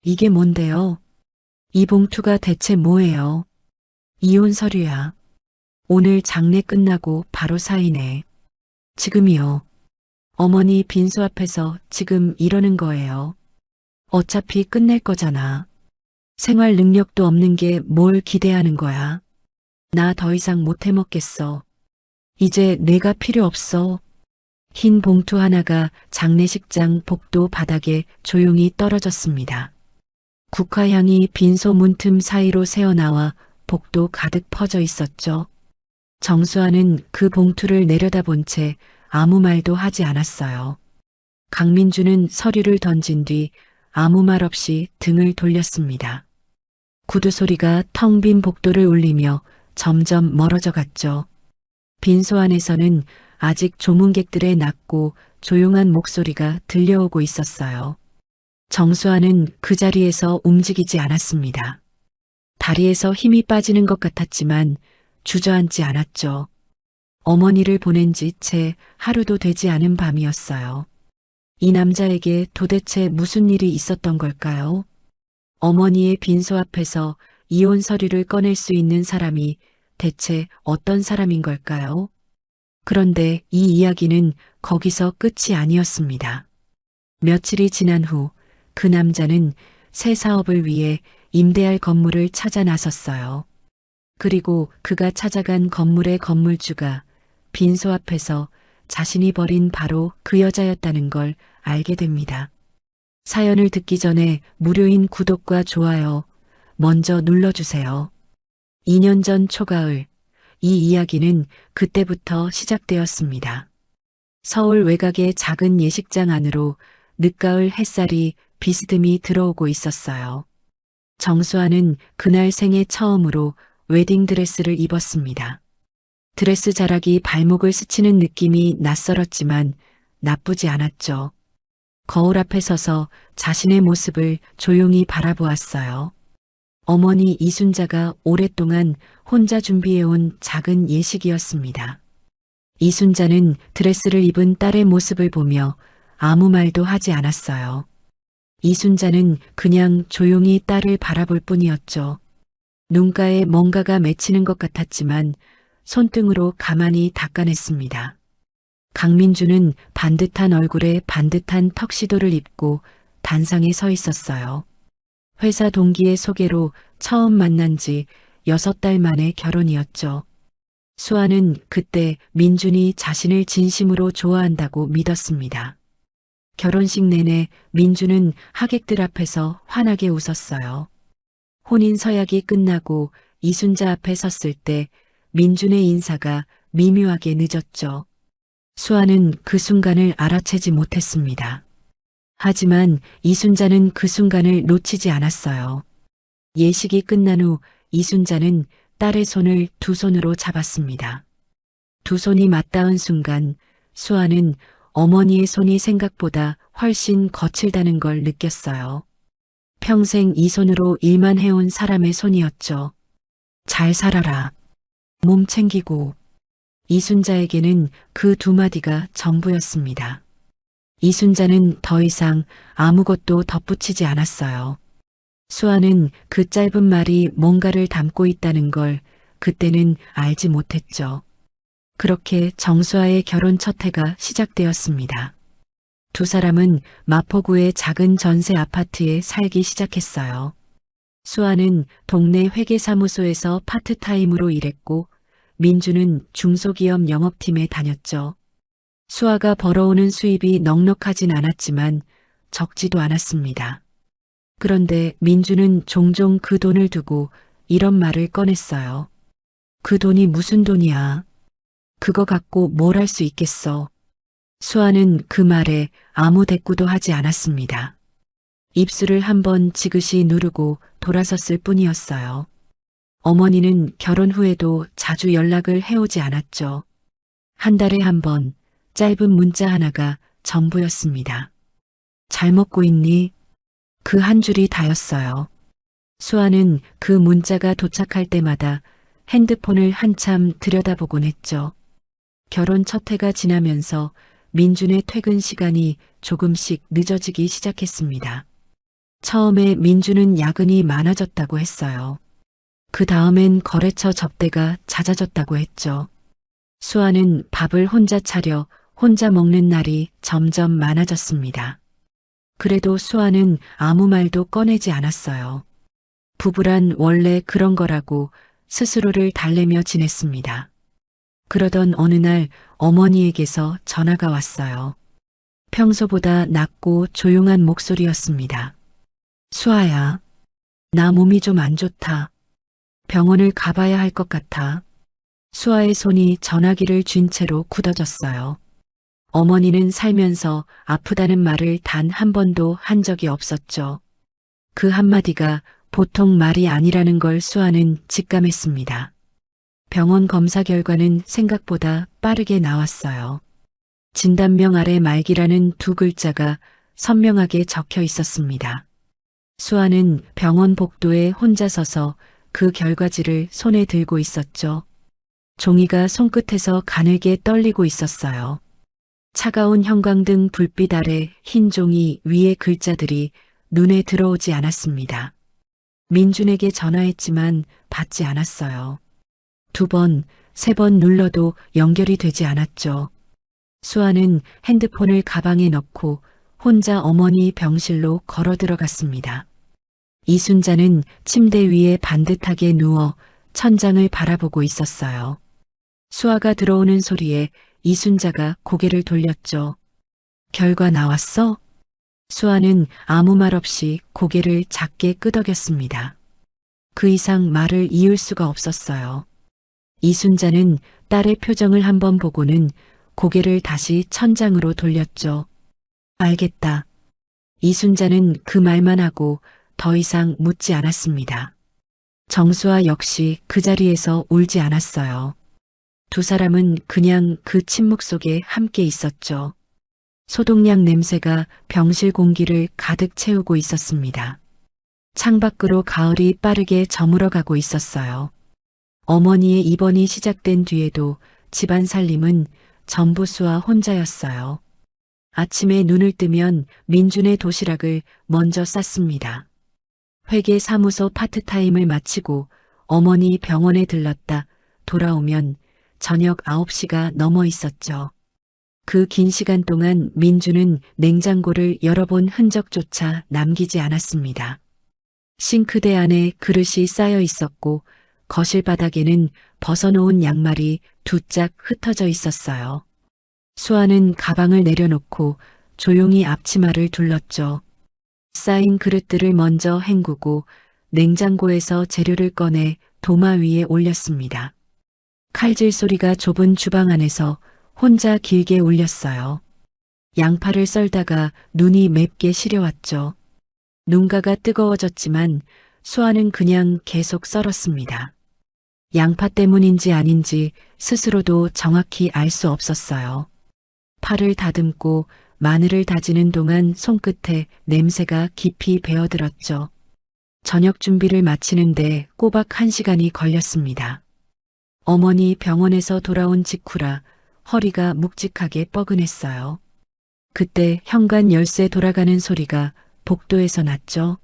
이게 뭔데요? 이 봉투가 대체 뭐예요? 이혼 서류야. 오늘 장례 끝나고 바로 사인해. 지금이요. 어머니 빈소 앞에서 지금 이러는 거예요. 어차피 끝낼 거잖아. 생활 능력도 없는 게 뭘 기대하는 거야. 나 더 이상 못 해먹겠어. 이제 내가 필요 없어. 흰 봉투 하나가 장례식장 복도 바닥에 조용히 떨어졌습니다. 국화향이 빈소 문틈 사이로 새어나와 복도 가득 퍼져 있었죠. 정수아는 그 봉투를 내려다본 채 아무 말도 하지 않았어요. 강민주는 서류를 던진 뒤 아무 말 없이 등을 돌렸습니다. 구두 소리가 텅 빈 복도를 울리며 점점 멀어져 갔죠. 빈소 안에서는 아직 조문객들의 낮고 조용한 목소리가 들려오고 있었어요. 정수아는 그 자리에서 움직이지 않았습니다. 다리에서 힘이 빠지는 것 같았지만 주저앉지 않았죠. 어머니를 보낸 지 채 하루도 되지 않은 밤이었어요. 이 남자에게 도대체 무슨 일이 있었던 걸까요? 어머니의 빈소 앞에서 이혼 서류를 꺼낼 수 있는 사람이 대체 어떤 사람인 걸까요? 그런데 이 이야기는 거기서 끝이 아니었습니다. 며칠이 지난 후 그 남자는 새 사업을 위해 임대할 건물을 찾아 나섰어요. 그리고 그가 찾아간 건물의 건물주가 빈소 앞에서 자신이 버린 바로 그 여자였다는 걸 알게 됩니다. 사연을 듣기 전에 무료인 구독과 좋아요 먼저 눌러주세요. 2년 전 초가을, 이 이야기는 그때부터 시작되었습니다. 서울 외곽의 작은 예식장 안으로 늦가을 햇살이 비스듬히 들어오고 있었어요. 정수아는 그날 생애 처음으로 웨딩드레스를 입었습니다. 드레스 자락이 발목을 스치는 느낌이 낯설었지만 나쁘지 않았죠. 거울 앞에 서서 자신의 모습을 조용히 바라보았어요. 어머니 이순자가 오랫동안 혼자 준비해온 작은 예식이었습니다. 이순자는 드레스를 입은 딸의 모습을 보며 아무 말도 하지 않았어요. 이순자는 그냥 조용히 딸을 바라볼 뿐이었죠. 눈가에 뭔가가 맺히는 것 같았지만 손등으로 가만히 닦아냈습니다. 강민주는 반듯한 얼굴에 반듯한 턱시도를 입고 단상에 서 있었어요. 회사 동기의 소개로 처음 만난 지 6달 만에 결혼이었죠. 수아는 그때 민준이 자신을 진심으로 좋아한다고 믿었습니다. 결혼식 내내 민준은 하객들 앞에서 환하게 웃었어요. 혼인 서약이 끝나고 이순자 앞에 섰을 때 민준의 인사가 미묘하게 늦었죠. 수아는 그 순간을 알아채지 못했습니다. 하지만 이순자는 그 순간을 놓치지 않았어요. 예식이 끝난 후 이순자는 딸의 손을 두 손으로 잡았습니다. 두 손이 맞닿은 순간 수아는 어머니의 손이 생각보다 훨씬 거칠다는 걸 느꼈어요. 평생 이 손으로 일만 해온 사람의 손이었죠. 잘 살아라. 몸 챙기고. 이순자에게는 그 두 마디가 전부였습니다. 이순자는 더 이상 아무것도 덧붙이지 않았어요. 수아는 그 짧은 말이 뭔가를 담고 있다는 걸 그때는 알지 못했죠. 그렇게 정수아의 결혼 첫 해가 시작되었습니다. 두 사람은 마포구의 작은 전세 아파트에 살기 시작했어요. 수아는 동네 회계사무소에서 파트타임으로 일했고 민주는 중소기업 영업팀에 다녔죠. 수아가 벌어오는 수입이 넉넉하진 않았지만 적지도 않았습니다. 그런데 민주는 종종 그 돈을 두고 이런 말을 꺼냈어요. 그 돈이 무슨 돈이야. 그거 갖고 뭘 할 수 있겠어. 수아는 그 말에 아무 대꾸도 하지 않았습니다. 입술을 한번 지그시 누르고 돌아섰을 뿐이었어요. 어머니는 결혼 후에도 자주 연락을 해오지 않았죠. 한 달에 한 번 짧은 문자 하나가 전부였습니다. 잘 먹고 있니? 그 한 줄이 다였어요. 수아는 그 문자가 도착할 때마다 핸드폰을 한참 들여다보곤 했죠. 결혼 첫 해가 지나면서 민준의 퇴근 시간이 조금씩 늦어지기 시작했습니다. 처음에 민주는 야근이 많아졌다고 했어요. 그 다음엔 거래처 접대가 잦아졌다고 했죠. 수아는 밥을 혼자 차려 혼자 먹는 날이 점점 많아졌습니다. 그래도 수아는 아무 말도 꺼내지 않았어요. 부부란 원래 그런 거라고 스스로를 달래며 지냈습니다. 그러던 어느 날 어머니에게서 전화가 왔어요. 평소보다 낮고 조용한 목소리였습니다. 수아야, 나 몸이 좀 안 좋다. 병원을 가봐야 할 것 같아. 수아의 손이 전화기를 쥔 채로 굳어졌어요. 어머니는 살면서 아프다는 말을 단 한 번도 한 적이 없었죠. 그 한마디가 보통 말이 아니라는 걸 수아는 직감했습니다. 병원 검사 결과는 생각보다 빠르게 나왔어요. 진단명 아래 말기라는 두 글자가 선명하게 적혀 있었습니다. 수아는 병원 복도에 혼자 서서 그 결과지를 손에 들고 있었죠. 종이가 손끝에서 가늘게 떨리고 있었어요. 차가운 형광등 불빛 아래 흰 종이 위에 글자들이 눈에 들어오지 않았습니다. 민준에게 전화했지만 받지 않았어요. 2번, 3번 눌러도 연결이 되지 않았죠. 수아는 핸드폰을 가방에 넣고 혼자 어머니 병실로 걸어 들어갔습니다. 이순자는 침대 위에 반듯하게 누워 천장을 바라보고 있었어요. 수아가 들어오는 소리에 이순자가 고개를 돌렸죠. 결과 나왔어? 수아는 아무 말 없이 고개를 작게 끄덕였습니다. 그 이상 말을 이을 수가 없었어요. 이순자는 딸의 표정을 한번 보고는 고개를 다시 천장으로 돌렸죠. 알겠다. 이순자는 그 말만 하고 더 이상 묻지 않았습니다. 정수아 역시 그 자리에서 울지 않았어요. 두 사람은 그냥 그 침묵 속에 함께 있었죠. 소독약 냄새가 병실 공기를 가득 채우고 있었습니다. 창밖으로 가을이 빠르게 저물어가고 있었어요. 어머니의 입원이 시작된 뒤에도 집안 살림은 전부 수아 혼자였어요. 아침에 눈을 뜨면 민준의 도시락을 먼저 쌌습니다. 회계 사무소 파트타임을 마치고 어머니 병원에 들렀다 돌아오면 저녁 9시가 넘어 있었죠. 그 긴 시간 동안 민주는 냉장고를 열어본 흔적조차 남기지 않았습니다. 싱크대 안에 그릇이 쌓여 있었고 거실 바닥에는 벗어놓은 양말이 2짝 흩어져 있었어요. 수아는 가방을 내려놓고 조용히 앞치마를 둘렀죠. 쌓인 그릇들을 먼저 헹구고 냉장고에서 재료를 꺼내 도마 위에 올렸습니다. 칼질 소리가 좁은 주방 안에서 혼자 길게 울렸어요. 양파를 썰다가 눈이 맵게 시려왔죠. 눈가가 뜨거워졌지만 수아는 그냥 계속 썰었습니다. 양파 때문인지 아닌지 스스로도 정확히 알 수 없었어요. 팔을 다듬고 마늘을 다지는 동안 손끝에 냄새가 깊이 배어들었죠. 저녁 준비를 마치는데 꼬박 1시간이 걸렸습니다. 어머니 병원에서 돌아온 직후라 허리가 묵직하게 뻐근했어요. 그때 현관 열쇠 돌아가는 소리가 복도에서 났죠.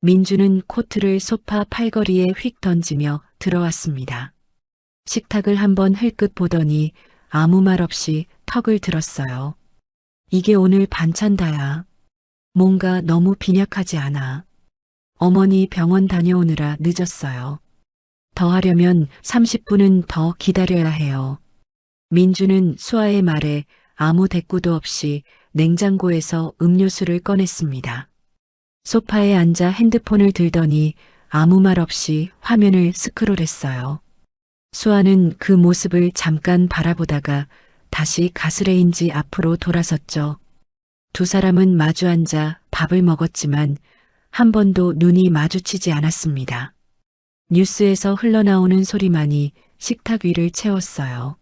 민주는 코트를 소파 팔걸이에 휙 던지며 들어왔습니다. 식탁을 한번 흘끗 보더니 아무 말 없이 턱을 들었어요. 이게 오늘 반찬다야. 뭔가 너무 빈약하지 않아. 어머니 병원 다녀오느라 늦었어요. 더 하려면 30분은 더 기다려야 해요. 민주는 수아의 말에 아무 대꾸도 없이 냉장고에서 음료수를 꺼냈습니다. 소파에 앉아 핸드폰을 들더니 아무 말 없이 화면을 스크롤했어요. 수아는 그 모습을 잠깐 바라보다가 다시 가스레인지 앞으로 돌아섰죠. 두 사람은 마주 앉아 밥을 먹었지만 한 번도 눈이 마주치지 않았습니다. 뉴스에서 흘러나오는 소리만이 식탁 위를 채웠어요.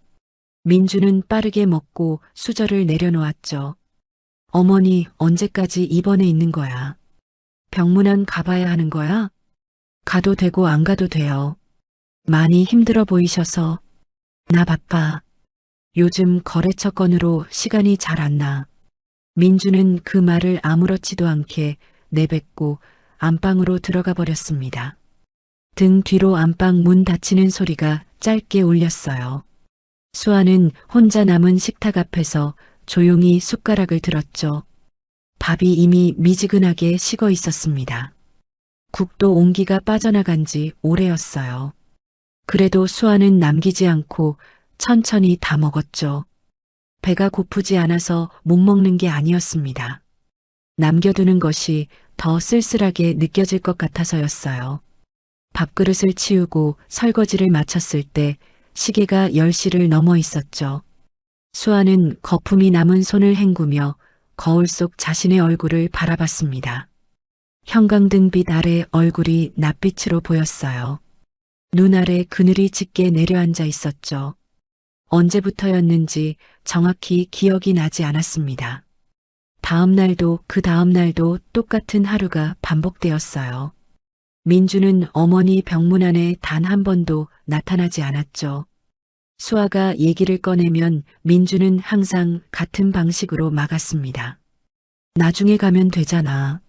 민주는 빠르게 먹고 수저를 내려놓았죠. 어머니 언제까지 입원해 있는 거야? 병문안 가봐야 하는 거야? 가도 되고 안 가도 돼요. 많이 힘들어 보이셔서. 나 바빠. 요즘 거래처 건으로 시간이 잘 안 나. 민주는 그 말을 아무렇지도 않게 내뱉고 안방으로 들어가 버렸습니다. 등 뒤로 안방 문 닫히는 소리가 짧게 울렸어요. 수아는 혼자 남은 식탁 앞에서 조용히 숟가락을 들었죠. 밥이 이미 미지근하게 식어 있었습니다. 국도 온기가 빠져나간 지 오래였어요. 그래도 수아는 남기지 않고 천천히 다 먹었죠. 배가 고프지 않아서 못 먹는 게 아니었습니다. 남겨두는 것이 더 쓸쓸하게 느껴질 것 같아서였어요. 밥그릇을 치우고 설거지를 마쳤을 때 시계가 10시를 넘어 있었죠. 수아는 거품이 남은 손을 헹구며 거울 속 자신의 얼굴을 바라봤습니다. 형광등빛 아래 얼굴이 낯빛으로 보였어요. 눈 아래 그늘이 짙게 내려앉아 있었죠. 언제부터였는지 정확히 기억이 나지 않았습니다. 다음 날도 그 다음 날도 똑같은 하루가 반복되었어요. 민주는 어머니 병문 안에 단 한 번도 나타나지 않았죠. 수아가 얘기를 꺼내면 민주는 항상 같은 방식으로 막았습니다. 나중에 가면 되잖아.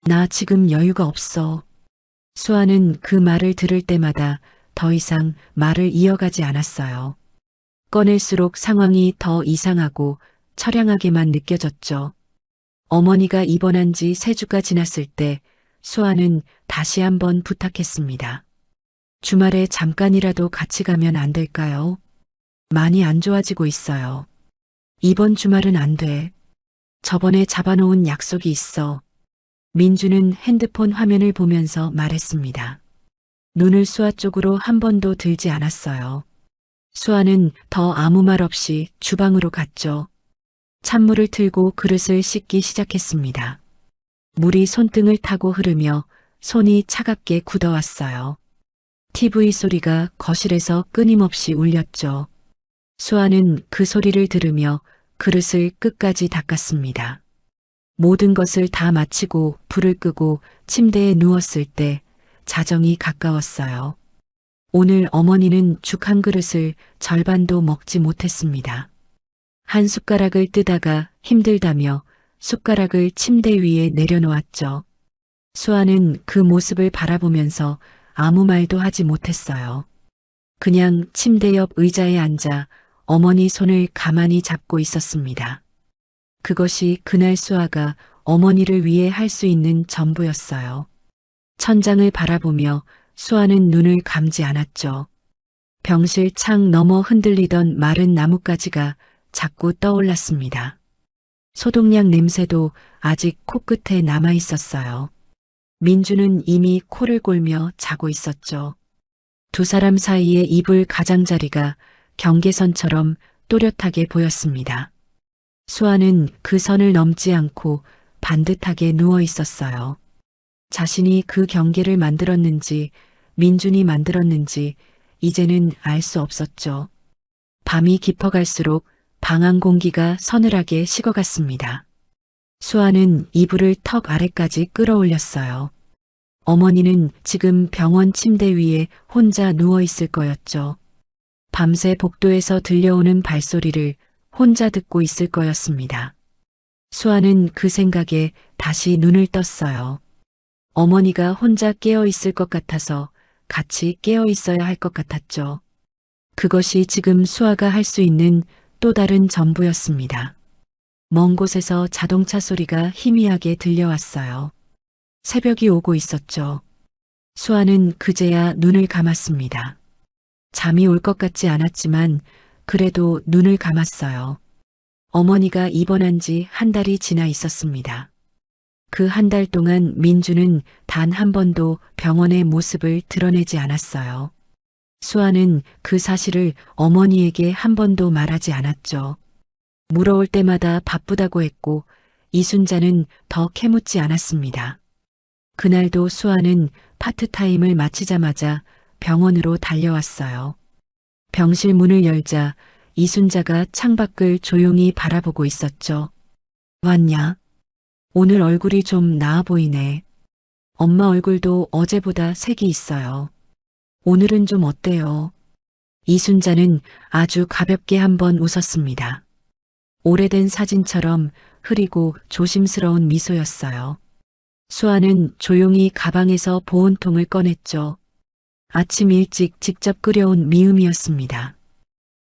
나 지금 여유가 없어. 수아는 그 말을 들을 때마다 더 이상 말을 이어가지 않았어요. 꺼낼수록 상황이 더 이상하고 처량하게만 느껴졌죠. 어머니가 입원한 지 3주가 지났을 때 수아는 다시 한번 부탁했습니다. 주말에 잠깐이라도 같이 가면 안 될까요? 많이 안 좋아지고 있어요. 이번 주말은 안 돼. 저번에 잡아놓은 약속이 있어. 민주는 핸드폰 화면을 보면서 말했습니다. 눈을 수아 쪽으로 한 번도 들지 않았어요. 수아는 더 아무 말 없이 주방으로 갔죠. 찬물을 틀고 그릇을 씻기 시작했습니다. 물이 손등을 타고 흐르며 손이 차갑게 굳어왔어요. TV 소리가 거실에서 끊임없이 울렸죠. 수아는 그 소리를 들으며 그릇을 끝까지 닦았습니다. 모든 것을 다 마치고 불을 끄고 침대에 누웠을 때 자정이 가까웠어요. 오늘 어머니는 죽 한 그릇을 절반도 먹지 못했습니다. 한 숟가락을 뜨다가 힘들다며 숟가락을 침대 위에 내려놓았죠. 수아는 그 모습을 바라보면서 아무 말도 하지 못했어요. 그냥 침대 옆 의자에 앉아 어머니 손을 가만히 잡고 있었습니다. 그것이 그날 수아가 어머니를 위해 할 수 있는 전부였어요. 천장을 바라보며 수아는 눈을 감지 않았죠. 병실 창 너머 흔들리던 마른 나뭇가지가 자꾸 떠올랐습니다. 소독약 냄새도 아직 코끝에 남아 있었어요. 민주는 이미 코를 골며 자고 있었죠. 두 사람 사이의 이불 가장자리가 경계선처럼 또렷하게 보였습니다. 수아는 그 선을 넘지 않고 반듯하게 누워 있었어요. 자신이 그 경계를 만들었는지 민준이 만들었는지 이제는 알 수 없었죠. 밤이 깊어갈수록 방 안 공기가 서늘하게 식어갔습니다. 수아는 이불을 턱 아래까지 끌어올렸어요. 어머니는 지금 병원 침대 위에 혼자 누워 있을 거였죠. 밤새 복도에서 들려오는 발소리를 혼자 듣고 있을 거였습니다. 수아는 그 생각에 다시 눈을 떴어요. 어머니가 혼자 깨어 있을 것 같아서 같이 깨어 있어야 할 것 같았죠. 그것이 지금 수아가 할 수 있는 또 다른 전부였습니다. 먼 곳에서 자동차 소리가 희미하게 들려왔어요. 새벽이 오고 있었죠. 수아는 그제야 눈을 감았습니다. 잠이 올 것 같지 않았지만 그래도 눈을 감았어요. 어머니가 입원한 지 한 달이 지나 있었습니다. 그 한 달 동안 민주는 단 한 번도 병원의 모습을 드러내지 않았어요. 수아는 그 사실을 어머니에게 한 번도 말하지 않았죠. 물어올 때마다 바쁘다고 했고 이순자는 더 캐묻지 않았습니다. 그날도 수아는 파트타임을 마치자마자 병원으로 달려왔어요. 병실 문을 열자 이순자가 창밖을 조용히 바라보고 있었죠. 왔냐? 오늘 얼굴이 좀 나아 보이네. 엄마 얼굴도 어제보다 색이 있어요. 오늘은 좀 어때요? 이순자는 아주 가볍게 한번 웃었습니다. 오래된 사진처럼 흐리고 조심스러운 미소였어요. 수아는 조용히 가방에서 보온통을 꺼냈죠. 아침 일찍 직접 끓여온 미음이었습니다.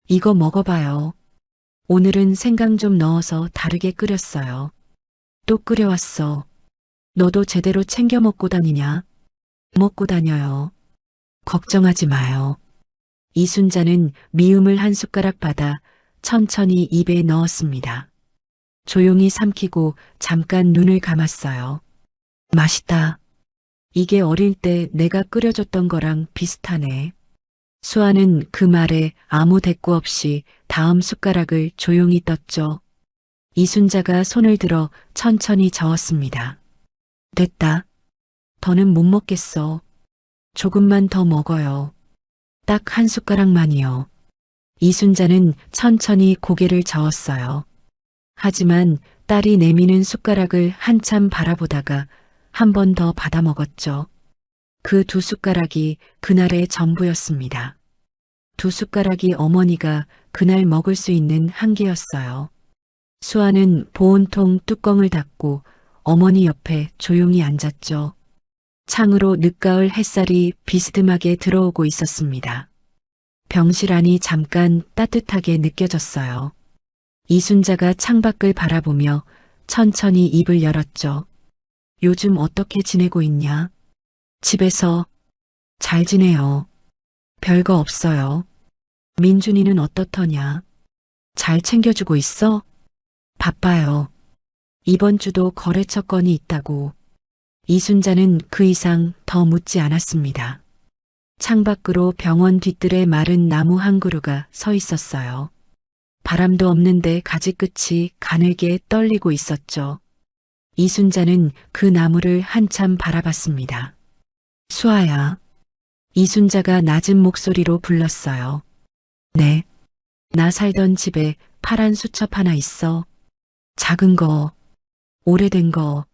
이거 먹어봐요. 오늘은 생강 좀 넣어서 다르게 끓였어요. 또 끓여왔어. 너도 제대로 챙겨 먹고 다니냐? 먹고 다녀요. 걱정하지 마요. 이순자는 미음을 한 숟가락 받아 천천히 입에 넣었습니다. 조용히 삼키고 잠깐 눈을 감았어요. 맛있다. 이게 어릴 때 내가 끓여줬던 거랑 비슷하네. 수아는 그 말에 아무 대꾸 없이 다음 숟가락을 조용히 떴죠. 이순자가 손을 들어 천천히 저었습니다. 됐다. 더는 못 먹겠어. 조금만 더 먹어요. 딱 한 숟가락만이요. 이순자는 천천히 고개를 저었어요. 하지만 딸이 내미는 숟가락을 한참 바라보다가 한 번 더 받아 먹었죠. 그 두 숟가락이 그날의 전부였습니다. 두 숟가락이 어머니가 그날 먹을 수 있는 한계였어요. 수아는 보온통 뚜껑을 닫고 어머니 옆에 조용히 앉았죠. 창으로 늦가을 햇살이 비스듬하게 들어오고 있었습니다. 병실 안이 잠깐 따뜻하게 느껴졌어요. 이순자가 창밖을 바라보며 천천히 입을 열었죠. 요즘 어떻게 지내고 있냐? 집에서 잘 지내요. 별거 없어요. 민준이는 어떻더냐? 잘 챙겨주고 있어? 바빠요. 이번 주도 거래처 건이 있다고. 이순자는 그 이상 더 묻지 않았습니다. 창밖으로 병원 뒤뜰에 마른 나무 한 그루가 서 있었어요. 바람도 없는데 가지 끝이 가늘게 떨리고 있었죠. 이순자는 그 나무를 한참 바라봤습니다. 수아야. 이순자가 낮은 목소리로 불렀어요. 네. 나 살던 집에 파란 수첩 하나 있어. 작은 거, 오래된 거.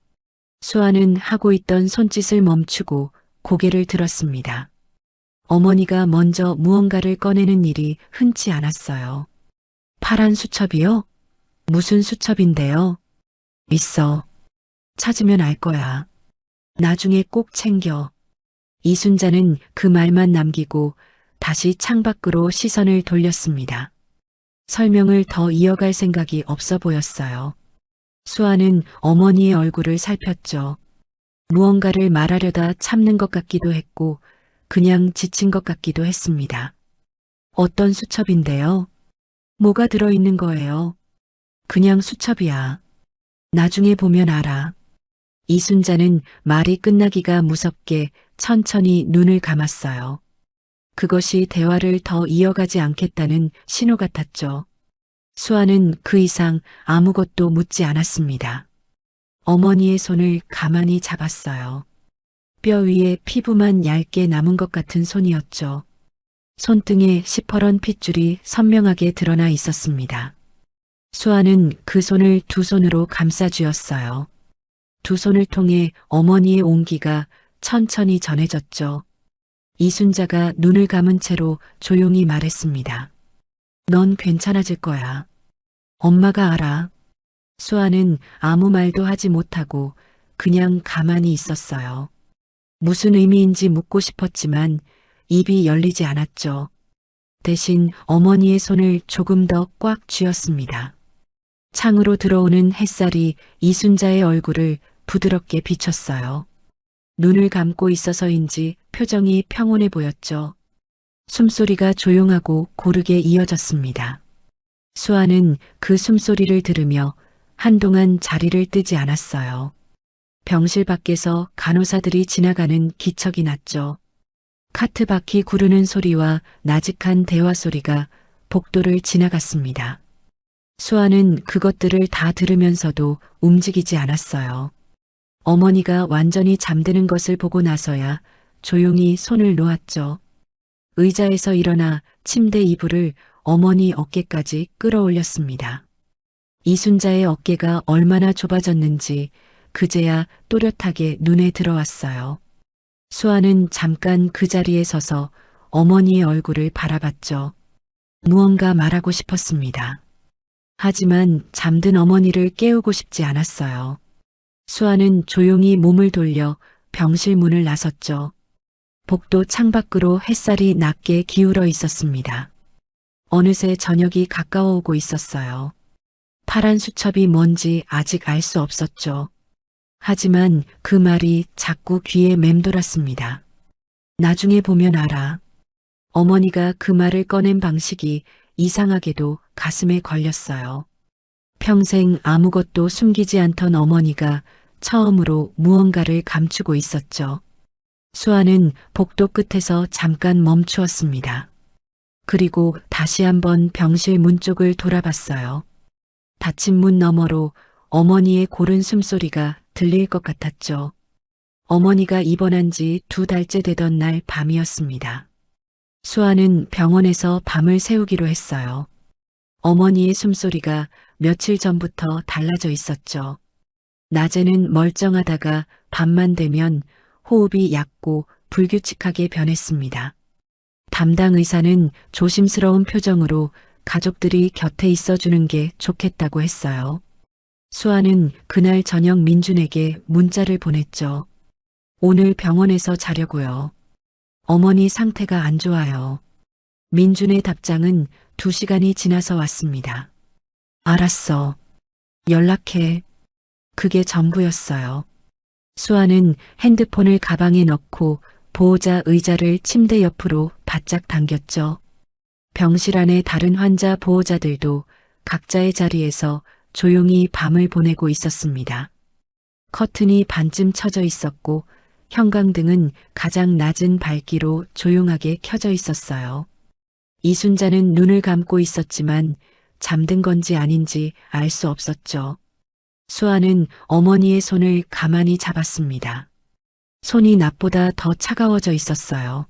수아는 하고 있던 손짓을 멈추고 고개를 들었습니다. 어머니가 먼저 무언가를 꺼내는 일이 흔치 않았어요. 파란 수첩이요? 무슨 수첩인데요? 있어. 찾으면 알 거야. 나중에 꼭 챙겨. 이순자는 그 말만 남기고 다시 창밖으로 시선을 돌렸습니다. 설명을 더 이어갈 생각이 없어 보였어요. 수아는 어머니의 얼굴을 살폈죠. 무언가를 말하려다 참는 것 같기도 했고 그냥 지친 것 같기도 했습니다. 어떤 수첩인데요? 뭐가 들어있는 거예요? 그냥 수첩이야. 나중에 보면 알아. 이순자는 말이 끝나기가 무섭게 천천히 눈을 감았어요. 그것이 대화를 더 이어가지 않겠다는 신호 같았죠. 수아는 그 이상 아무것도 묻지 않았습니다. 어머니의 손을 가만히 잡았어요. 뼈 위에 피부만 얇게 남은 것 같은 손이었죠. 손등에 시퍼런 핏줄이 선명하게 드러나 있었습니다. 수아는 그 손을 두 손으로 감싸쥐었어요. 두 손을 통해 어머니의 온기가 천천히 전해졌죠. 이순자가 눈을 감은 채로 조용히 말했습니다. 넌 괜찮아질 거야. 엄마가 알아. 수아는 아무 말도 하지 못하고 그냥 가만히 있었어요. 무슨 의미인지 묻고 싶었지만 입이 열리지 않았죠. 대신 어머니의 손을 조금 더 꽉 쥐었습니다. 창으로 들어오는 햇살이 이순자의 얼굴을 부드럽게 비췄어요. 눈을 감고 있어서인지 표정이 평온해 보였죠. 숨소리가 조용하고 고르게 이어졌습니다. 수아는 그 숨소리를 들으며 한동안 자리를 뜨지 않았어요. 병실 밖에서 간호사들이 지나가는 기척이 났죠. 카트 바퀴 구르는 소리와 나직한 대화 소리가 복도를 지나갔습니다. 수아는 그것들을 다 들으면서도 움직이지 않았어요. 어머니가 완전히 잠드는 것을 보고 나서야 조용히 손을 놓았죠. 의자에서 일어나 침대 이불을 어머니 어깨까지 끌어올렸습니다. 이순자의 어깨가 얼마나 좁아졌는지 그제야 또렷하게 눈에 들어왔어요. 수아는 잠깐 그 자리에 서서 어머니의 얼굴을 바라봤죠. 무언가 말하고 싶었습니다. 하지만 잠든 어머니를 깨우고 싶지 않았어요. 수아는 조용히 몸을 돌려 병실 문을 나섰죠. 복도 창밖으로 햇살이 낮게 기울어 있었습니다. 어느새 저녁이 가까워 오고 있었어요. 파란 수첩이 뭔지 아직 알 수 없었죠. 하지만 그 말이 자꾸 귀에 맴돌았습니다. 나중에 보면 알아. 어머니가 그 말을 꺼낸 방식이 이상하게도 가슴에 걸렸어요. 평생 아무것도 숨기지 않던 어머니가 처음으로 무언가를 감추고 있었죠. 수아는 복도 끝에서 잠깐 멈추었습니다. 그리고 다시 한번 병실 문 쪽을 돌아봤어요. 닫힌 문 너머로 어머니의 고른 숨소리가 들릴 것 같았죠. 어머니가 입원한 지 2달째 되던 날 밤이었습니다. 수아는 병원에서 밤을 새우기로 했어요. 어머니의 숨소리가 며칠 전부터 달라져 있었죠. 낮에는 멀쩡하다가 밤만 되면 호흡이 얕고 불규칙하게 변했습니다. 담당 의사는 조심스러운 표정으로 가족들이 곁에 있어주는 게 좋겠다고 했어요. 수아는 그날 저녁 민준에게 문자를 보냈죠. 오늘 병원에서 자려고요. 어머니 상태가 안 좋아요. 민준의 답장은 2시간이 지나서 왔습니다. 알았어. 연락해. 그게 전부였어요. 수아는 핸드폰을 가방에 넣고 보호자 의자를 침대 옆으로 바짝 당겼죠. 병실 안의 다른 환자 보호자들도 각자의 자리에서 조용히 밤을 보내고 있었습니다. 커튼이 반쯤 쳐져 있었고 형광등은 가장 낮은 밝기로 조용하게 켜져 있었어요. 이순자는 눈을 감고 있었지만 잠든 건지 아닌지 알 수 없었죠. 수아는 어머니의 손을 가만히 잡았습니다. 손이 낮보다 더 차가워져 있었어요.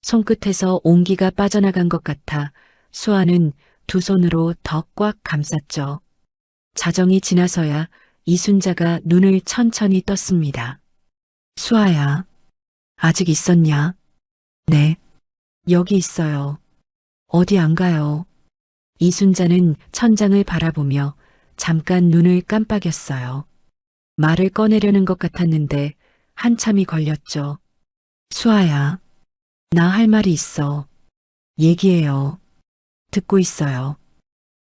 손끝에서 온기가 빠져나간 것 같아 수아는 2 손으로 더 꽉 감쌌죠. 자정이 지나서야 이순자가 눈을 천천히 떴습니다. 수아야, 아직 있었냐? 네, 여기 있어요. 어디 안 가요? 이순자는 천장을 바라보며 잠깐 눈을 깜빡였어요. 말을 꺼내려는 것 같았는데 한참이 걸렸죠. 수아야, 나 할 말이 있어. 얘기해요. 듣고 있어요.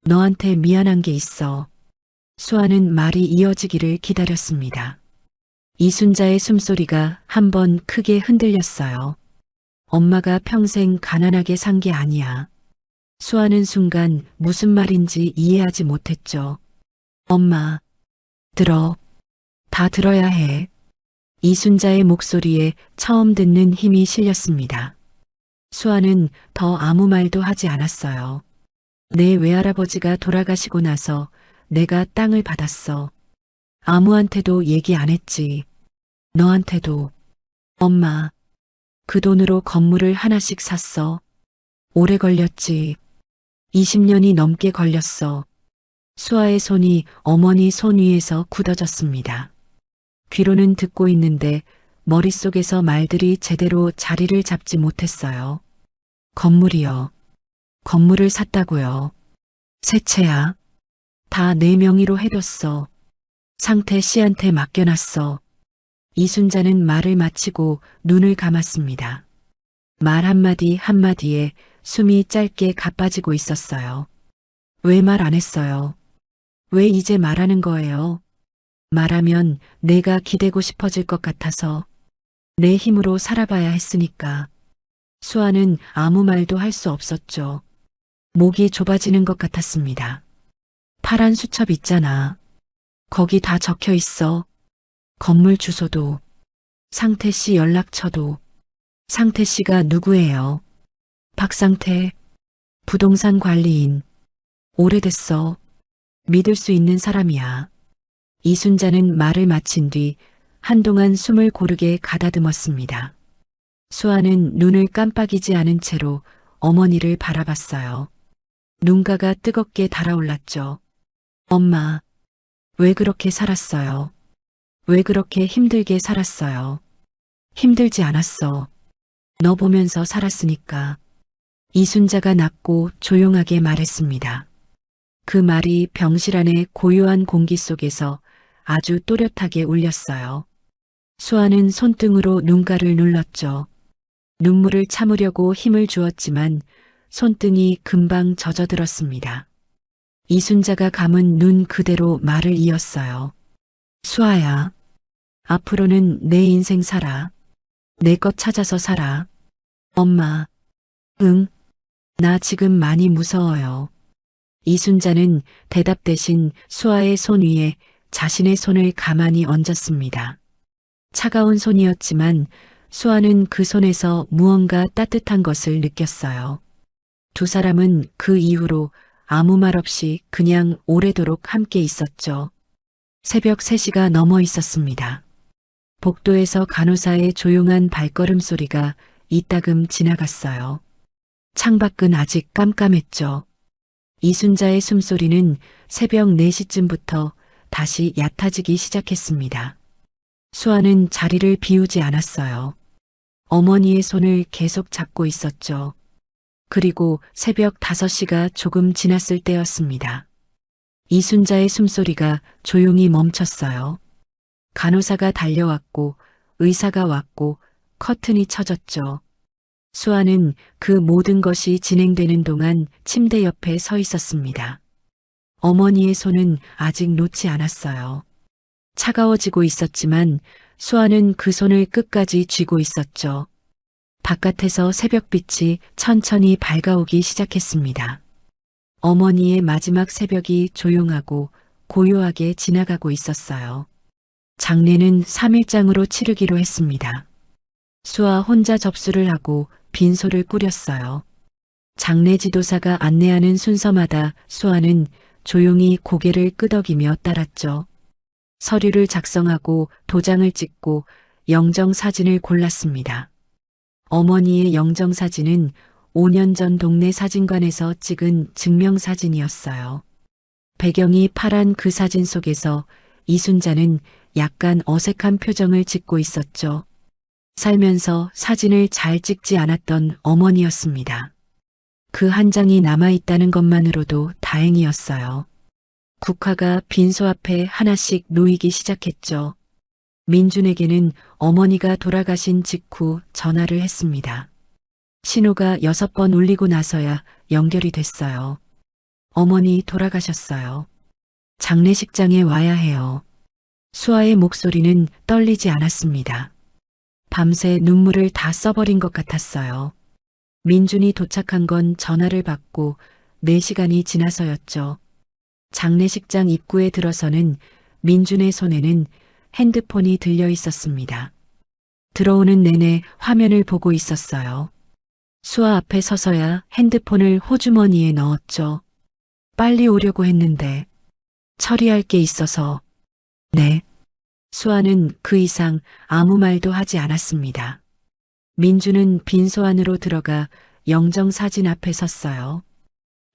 너한테 미안한 게 있어. 수아는 말이 이어지기를 기다렸습니다. 이순자의 숨소리가 한번 크게 흔들렸어요. 엄마가 평생 가난하게 산 게 아니야. 수아는 순간 무슨 말인지 이해하지 못했죠. 엄마, 들어. 다 들어야 해. 이순자의 목소리에 처음 듣는 힘이 실렸습니다. 수아는 더 아무 말도 하지 않았어요. 내 외할아버지가 돌아가시고 나서 내가 땅을 받았어. 아무한테도 얘기 안 했지. 너한테도. 엄마, 그 돈으로 건물을 하나씩 샀어. 오래 걸렸지. 20년이 넘게 걸렸어. 수아의 손이 어머니 손 위에서 굳어졌습니다. 귀로는 듣고 있는데 머릿속에서 말들이 제대로 자리를 잡지 못했어요. 건물이요. 건물을 샀다고요. 새 채야. 다 내 명의로 해뒀어. 상태 씨한테 맡겨놨어. 이순자는 말을 마치고 눈을 감았습니다. 말 한마디 한마디에 숨이 짧게 가빠지고 있었어요. 왜 말 안 했어요? 왜 이제 말하는 거예요? 말하면 내가 기대고 싶어질 것 같아서 내 힘으로 살아봐야 했으니까. 수아는 아무 말도 할 수 없었죠. 목이 좁아지는 것 같았습니다. 파란 수첩 있잖아. 거기 다 적혀 있어. 건물 주소도, 상태 씨 연락처도. 상태 씨가 누구예요? 박상태, 부동산 관리인. 오래됐어. 믿을 수 있는 사람이야. 이순자는 말을 마친 뒤 한동안 숨을 고르게 가다듬었습니다. 수아는 눈을 깜빡이지 않은 채로 어머니를 바라봤어요. 눈가가 뜨겁게 달아올랐죠. 엄마, 왜 그렇게 살았어요? 왜 그렇게 힘들게 살았어요? 힘들지 않았어. 너 보면서 살았으니까. 이순자가 낮고 조용하게 말했습니다. 그 말이 병실 안의 고요한 공기 속에서 아주 또렷하게 울렸어요. 수아는 손등으로 눈가를 눌렀죠. 눈물을 참으려고 힘을 주었지만 손등이 금방 젖어들었습니다. 이순자가 감은 눈 그대로 말을 이었어요. 수아야, 앞으로는 내 인생 살아. 내 것 찾아서 살아. 엄마, 응, 나 지금 많이 무서워요. 이순자는 대답 대신 수아의 손 위에 자신의 손을 가만히 얹었습니다. 차가운 손이었지만 수아는 그 손에서 무언가 따뜻한 것을 느꼈어요. 두 사람은 그 이후로 아무 말 없이 그냥 오래도록 함께 있었죠. 새벽 3시가 넘어 있었습니다. 복도에서 간호사의 조용한 발걸음 소리가 이따금 지나갔어요. 창밖은 아직 깜깜했죠. 이순자의 숨소리는 새벽 4시쯤부터 다시 얕아지기 시작했습니다. 수아는 자리를 비우지 않았어요. 어머니의 손을 계속 잡고 있었죠. 그리고 새벽 5시가 조금 지났을 때였습니다. 이순자의 숨소리가 조용히 멈췄어요. 간호사가 달려왔고 의사가 왔고 커튼이 쳐졌죠. 수아는 그 모든 것이 진행되는 동안 침대 옆에 서 있었습니다. 어머니의 손은 아직 놓지 않았어요. 차가워지고 있었지만 수아는 그 손을 끝까지 쥐고 있었죠. 바깥에서 새벽빛이 천천히 밝아오기 시작했습니다. 어머니의 마지막 새벽이 조용하고 고요하게 지나가고 있었어요. 장례는 3일장으로 치르기로 했습니다. 수아 혼자 접수를 하고 빈소를 꾸렸어요. 장례 지도사가 안내하는 순서마다 수아는 조용히 고개를 끄덕이며 따랐죠. 서류를 작성하고 도장을 찍고 영정사진을 골랐습니다. 어머니의 영정사진은 5년 전 동네 사진관에서 찍은 증명사진이었어요. 배경이 파란 그 사진 속에서 이순자는 약간 어색한 표정을 짓고 있었죠. 살면서 사진을 잘 찍지 않았던 어머니였습니다. 그 한 장이 남아있다는 것만으로도 다행이었어요. 국화가 빈소 앞에 하나씩 놓이기 시작했죠. 민준에게는 어머니가 돌아가신 직후 전화를 했습니다. 신호가 6번 울리고 나서야 연결이 됐어요. 어머니 돌아가셨어요. 장례식장에 와야 해요. 수아의 목소리는 떨리지 않았습니다. 밤새 눈물을 다 써버린 것 같았어요. 민준이 도착한 건 전화를 받고 4시간이 지나서였죠. 장례식장 입구에 들어서는 민준의 손에는 핸드폰이 들려 있었습니다. 들어오는 내내 화면을 보고 있었어요. 수아 앞에 서서야 핸드폰을 호주머니에 넣었죠. 빨리 오려고 했는데 처리할 게 있어서. 네. 수아는 그 이상 아무 말도 하지 않았습니다. 민주는 빈소 안으로 들어가 영정사진 앞에 섰어요.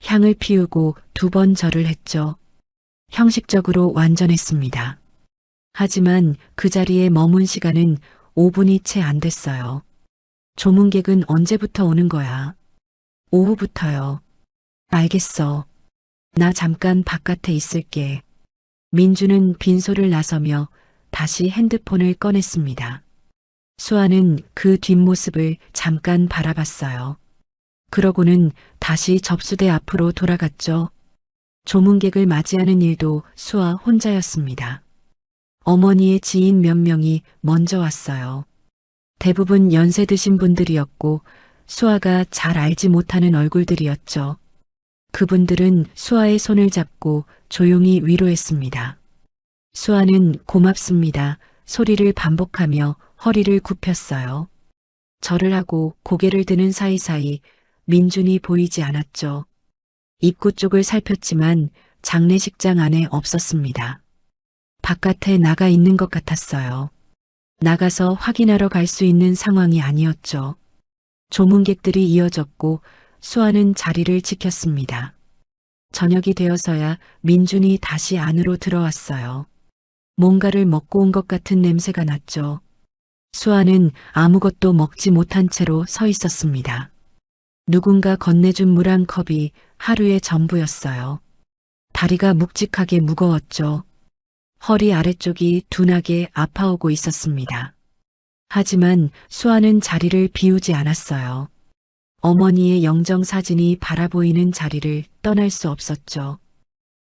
향을 피우고 2번 절을 했죠. 형식적으로 완전했습니다. 하지만 그 자리에 머문 시간은 5분이 채 안 됐어요. 조문객은 언제부터 오는 거야? 오후부터요. 알겠어. 나 잠깐 바깥에 있을게. 민주는 빈소를 나서며 다시 핸드폰을 꺼냈습니다. 수아는 그 뒷모습을 잠깐 바라봤어요. 그러고는 다시 접수대 앞으로 돌아갔죠. 조문객을 맞이하는 일도 수아 혼자였습니다. 어머니의 지인 몇 명이 먼저 왔어요. 대부분 연세 드신 분들이었고 수아가 잘 알지 못하는 얼굴들이었죠. 그분들은 수아의 손을 잡고 조용히 위로했습니다. 수아는 고맙습니다. 소리를 반복하며 허리를 굽혔어요. 절을 하고 고개를 드는 사이사이 민준이 보이지 않았죠. 입구 쪽을 살폈지만 장례식장 안에 없었습니다. 바깥에 나가 있는 것 같았어요. 나가서 확인하러 갈 수 있는 상황이 아니었죠. 조문객들이 이어졌고 수아는 자리를 지켰습니다. 저녁이 되어서야 민준이 다시 안으로 들어왔어요. 뭔가를 먹고 온 것 같은 냄새가 났죠. 수아는 아무것도 먹지 못한 채로 서 있었습니다. 누군가 건네준 물 한 컵이 하루의 전부였어요. 다리가 묵직하게 무거웠죠. 허리 아래쪽이 둔하게 아파오고 있었습니다. 하지만 수아는 자리를 비우지 않았어요. 어머니의 영정 사진이 바라보이는 자리를 떠날 수 없었죠.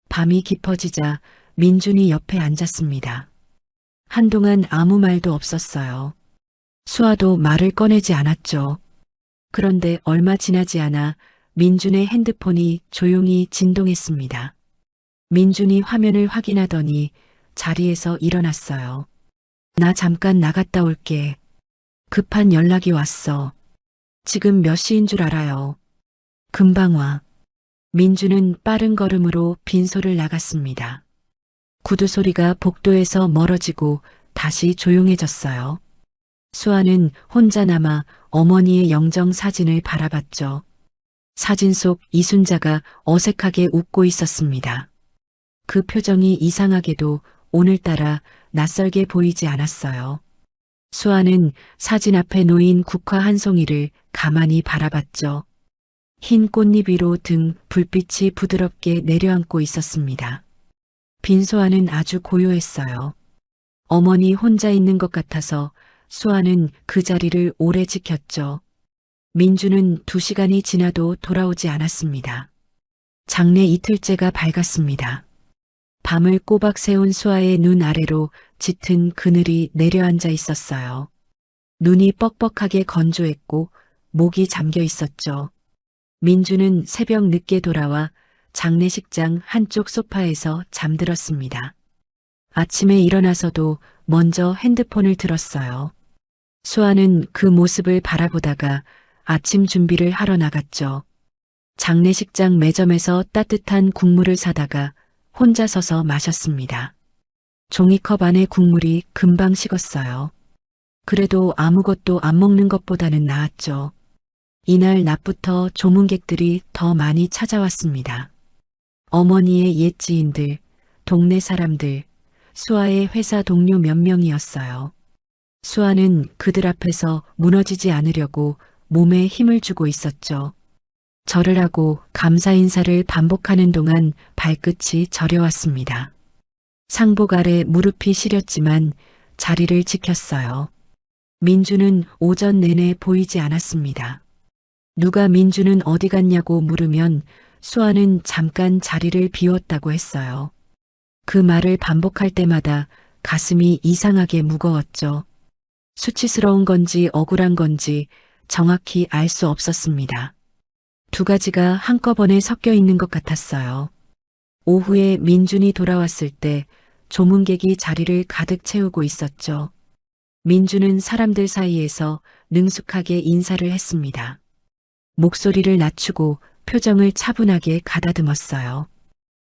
밤이 깊어지자 민준이 옆에 앉았습니다. 한동안 아무 말도 없었어요. 수아도 말을 꺼내지 않았죠. 그런데 얼마 지나지 않아 민준의 핸드폰이 조용히 진동했습니다. 민준이 화면을 확인하더니 자리에서 일어났어요. 나 잠깐 나갔다 올게. 급한 연락이 왔어. 지금 몇 시인 줄 알아요? 금방 와. 민준은 빠른 걸음으로 빈소를 나갔습니다. 구두 소리가 복도에서 멀어지고 다시 조용해졌어요. 수아는 혼자 남아 어머니의 영정 사진을 바라봤죠. 사진 속 이순자가 어색하게 웃고 있었습니다. 그 표정이 이상하게도 오늘따라 낯설게 보이지 않았어요. 수아는 사진 앞에 놓인 국화 한 송이를 가만히 바라봤죠. 흰 꽃잎 위로 등 불빛이 부드럽게 내려앉고 있었습니다. 빈소안은 아주 고요했어요. 어머니 혼자 있는 것 같아서 수아는 그 자리를 오래 지켰죠. 민주는 2시간이 지나도 돌아오지 않았습니다. 장례 이틀째가 밝았습니다. 밤을 꼬박 새운 수아의 눈 아래로 짙은 그늘이 내려앉아 있었어요. 눈이 뻑뻑하게 건조했고 목이 잠겨 있었죠. 민주는 새벽 늦게 돌아와 장례식장 한쪽 소파에서 잠들었습니다. 아침에 일어나서도 먼저 핸드폰을 들었어요. 수아는 그 모습을 바라보다가 아침 준비를 하러 나갔죠. 장례식장 매점에서 따뜻한 국물을 사다가 혼자 서서 마셨습니다. 종이컵 안의 국물이 금방 식었어요. 그래도 아무것도 안 먹는 것보다는 나았죠. 이날 낮부터 조문객들이 더 많이 찾아왔습니다. 어머니의 옛 지인들, 동네 사람들, 수아의 회사 동료 몇 명이었어요. 수아는 그들 앞에서 무너지지 않으려고 몸에 힘을 주고 있었죠. 절을 하고 감사 인사를 반복하는 동안 발끝이 저려왔습니다. 상복 아래 무릎이 시렸지만 자리를 지켰어요. 민주는 오전 내내 보이지 않았습니다. 누가 민주는 어디 갔냐고 물으면 수아는 잠깐 자리를 비웠다고 했어요. 그 말을 반복할 때마다 가슴이 이상하게 무거웠죠. 수치스러운 건지 억울한 건지 정확히 알 수 없었습니다. 2가지가 한꺼번에 섞여 있는 것 같았어요. 오후에 민준이 돌아왔을 때 조문객이 자리를 가득 채우고 있었죠. 민준은 사람들 사이에서 능숙하게 인사를 했습니다. 목소리를 낮추고 표정을 차분하게 가다듬었어요.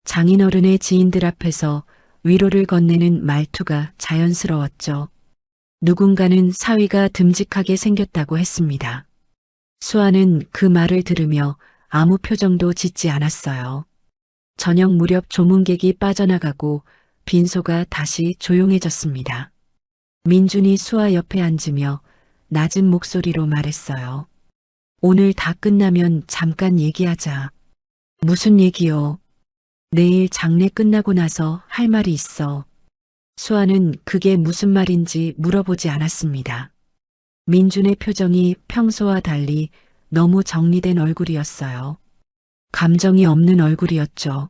장인어른의 지인들 앞에서 위로를 건네는 말투가 자연스러웠죠. 누군가는 사위가 듬직하게 생겼다고 했습니다. 수아는 그 말을 들으며 아무 표정도 짓지 않았어요. 저녁 무렵 조문객이 빠져나가고 빈소가 다시 조용해졌습니다. 민준이 수아 옆에 앉으며 낮은 목소리로 말했어요. 오늘 다 끝나면 잠깐 얘기하자. 무슨 얘기요? 내일 장례 끝나고 나서 할 말이 있어. 수아는 그게 무슨 말인지 물어보지 않았습니다. 민준의 표정이 평소와 달리 너무 정리된 얼굴이었어요. 감정이 없는 얼굴이었죠.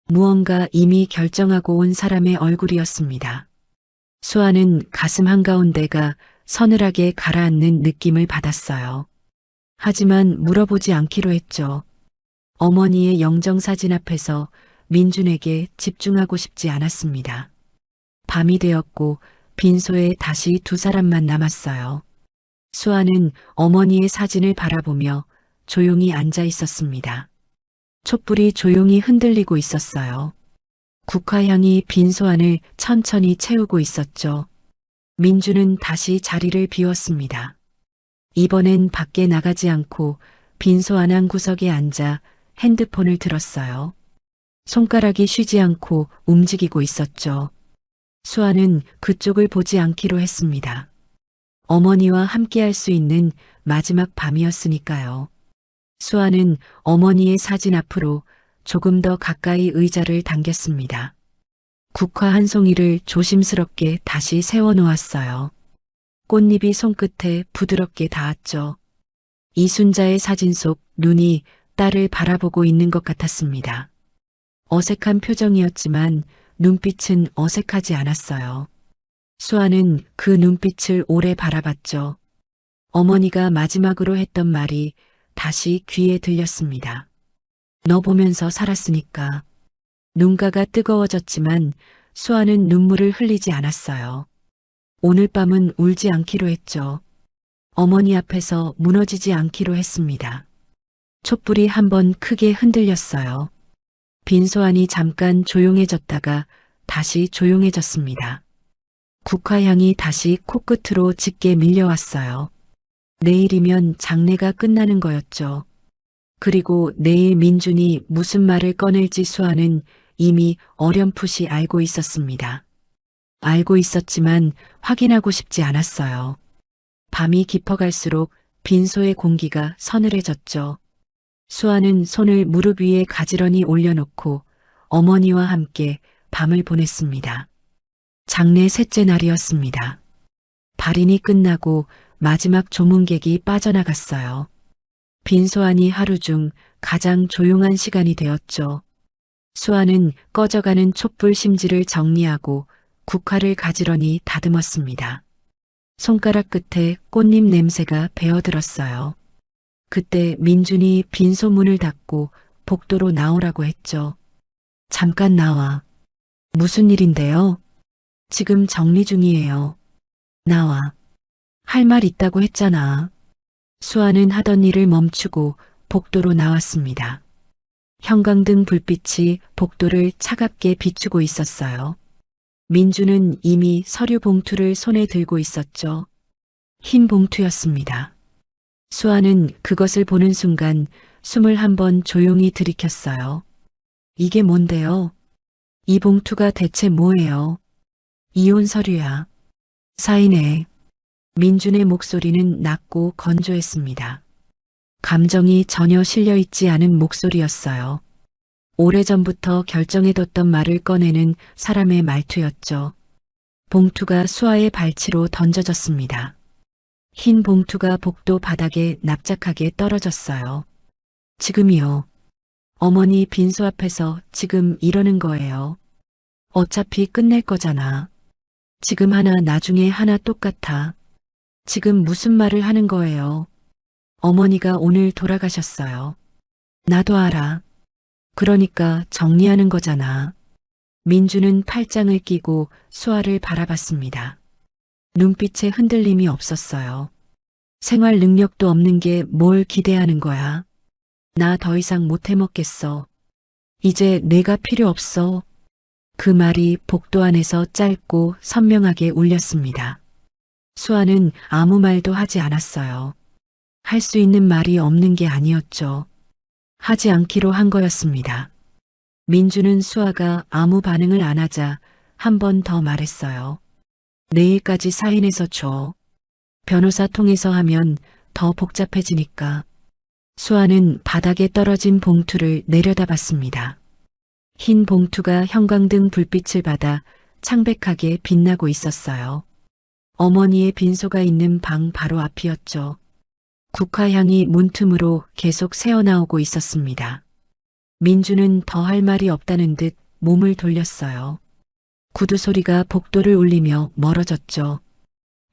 무언가 이미 결정하고 온 사람의 얼굴이었습니다. 수아는 가슴 한가운데가 서늘하게 가라앉는 느낌을 받았어요. 하지만 물어보지 않기로 했죠. 어머니의 영정사진 앞에서 민준에게 집중하고 싶지 않았습니다. 밤이 되었고 빈소에 다시 2사람만 남았어요. 수아는 어머니의 사진을 바라보며 조용히 앉아 있었습니다. 촛불이 조용히 흔들리고 있었어요. 국화향이 빈소 안을 천천히 채우고 있었죠. 민주는 다시 자리를 비웠습니다. 이번엔 밖에 나가지 않고 빈소 안 한 구석에 앉아 핸드폰을 들었어요. 손가락이 쉬지 않고 움직이고 있었죠. 수아는 그쪽을 보지 않기로 했습니다. 어머니와 함께할 수 있는 마지막 밤이었으니까요. 수아는 어머니의 사진 앞으로 조금 더 가까이 의자를 당겼습니다. 국화 한 송이를 조심스럽게 다시 세워놓았어요. 꽃잎이 손끝에 부드럽게 닿았죠. 이순자의 사진 속 눈이 딸을 바라보고 있는 것 같았습니다. 어색한 표정이었지만 눈빛은 어색하지 않았어요. 수아는 그 눈빛을 오래 바라봤죠. 어머니가 마지막으로 했던 말이 다시 귀에 들렸습니다. 너 보면서 살았으니까. 눈가가 뜨거워졌지만 수아는 눈물을 흘리지 않았어요. 오늘 밤은 울지 않기로 했죠. 어머니 앞에서 무너지지 않기로 했습니다. 촛불이 한번 크게 흔들렸어요. 빈소안이 잠깐 조용해졌다가 다시 조용해졌습니다. 국화향이 다시 코끝으로 짙게 밀려왔어요. 내일이면 장례가 끝나는 거였죠. 그리고 내일 민준이 무슨 말을 꺼낼지 수아는 이미 어렴풋이 알고 있었습니다. 알고 있었지만 확인하고 싶지 않았어요. 밤이 깊어갈수록 빈소의 공기가 서늘해졌죠. 수아는 손을 무릎 위에 가지런히 올려놓고 어머니와 함께 밤을 보냈습니다. 장례 셋째 날이었습니다. 발인이 끝나고 마지막 조문객이 빠져나갔어요. 빈소안이 하루 중 가장 조용한 시간이 되었죠. 수아는 꺼져가는 촛불 심지를 정리하고 국화를 가지런히 다듬었습니다. 손가락 끝에 꽃잎 냄새가 배어들었어요. 그때 민준이 빈소 문을 닫고 복도로 나오라고 했죠. 잠깐 나와. 무슨 일인데요? 지금 정리 중이에요. 나와. 할 말 있다고 했잖아. 수아는 하던 일을 멈추고 복도로 나왔습니다. 형광등 불빛이 복도를 차갑게 비추고 있었어요. 민주는 이미 서류 봉투를 손에 들고 있었죠. 흰 봉투였습니다. 수아는 그것을 보는 순간 숨을 한번 조용히 들이켰어요. 이게 뭔데요? 이 봉투가 대체 뭐예요? 이혼 서류야. 사인해. 민준의 목소리는 낮고 건조했습니다. 감정이 전혀 실려있지 않은 목소리였어요. 오래전부터 결정해뒀던 말을 꺼내는 사람의 말투였죠. 봉투가 수아의 발치로 던져졌습니다. 흰 봉투가 복도 바닥에 납작하게 떨어졌어요. 지금이요. 어머니 빈소 앞에서 지금 이러는 거예요. 어차피 끝낼 거잖아. 지금 하나 나중에 하나 똑같아. 지금 무슨 말을 하는 거예요? 어머니가 오늘 돌아가셨어요. 나도 알아. 그러니까 정리하는 거잖아. 민주는 팔짱을 끼고 수아를 바라봤습니다. 눈빛에 흔들림이 없었어요. 생활 능력도 없는 게 뭘 기대하는 거야? 나 더 이상 못 해먹겠어. 이제 내가 필요 없어. 그 말이 복도 안에서 짧고 선명하게 울렸습니다. 수아는 아무 말도 하지 않았어요. 할 수 있는 말이 없는 게 아니었죠. 하지 않기로 한 거였습니다. 민주는 수아가 아무 반응을 안 하자 한 번 더 말했어요. 내일까지 사인해서 줘. 변호사 통해서 하면 더 복잡해지니까. 수아는 바닥에 떨어진 봉투를 내려다봤습니다. 흰 봉투가 형광등 불빛을 받아 창백하게 빛나고 있었어요. 어머니의 빈소가 있는 방 바로 앞이었죠. 국화향이 문틈으로 계속 새어나오고 있었습니다. 민주는 더 할 말이 없다는 듯 몸을 돌렸어요. 구두 소리가 복도를 울리며 멀어졌죠.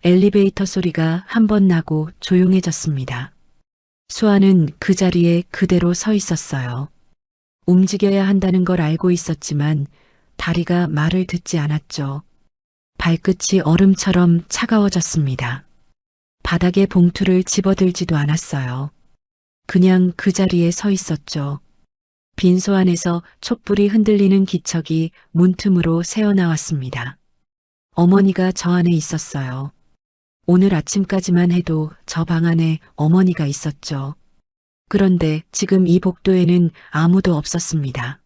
엘리베이터 소리가 한 번 나고 조용해졌습니다. 수아는 그 자리에 그대로 서 있었어요. 움직여야 한다는 걸 알고 있었지만 다리가 말을 듣지 않았죠. 발끝이 얼음처럼 차가워졌습니다. 바닥에 봉투를 집어들지도 않았어요. 그냥 그 자리에 서 있었죠. 빈소 안에서 촛불이 흔들리는 기척이 문틈으로 새어나왔습니다. 어머니가 저 안에 있었어요. 오늘 아침까지만 해도 저 방 안에 어머니가 있었죠. 그런데 지금 이 복도에는 아무도 없었습니다.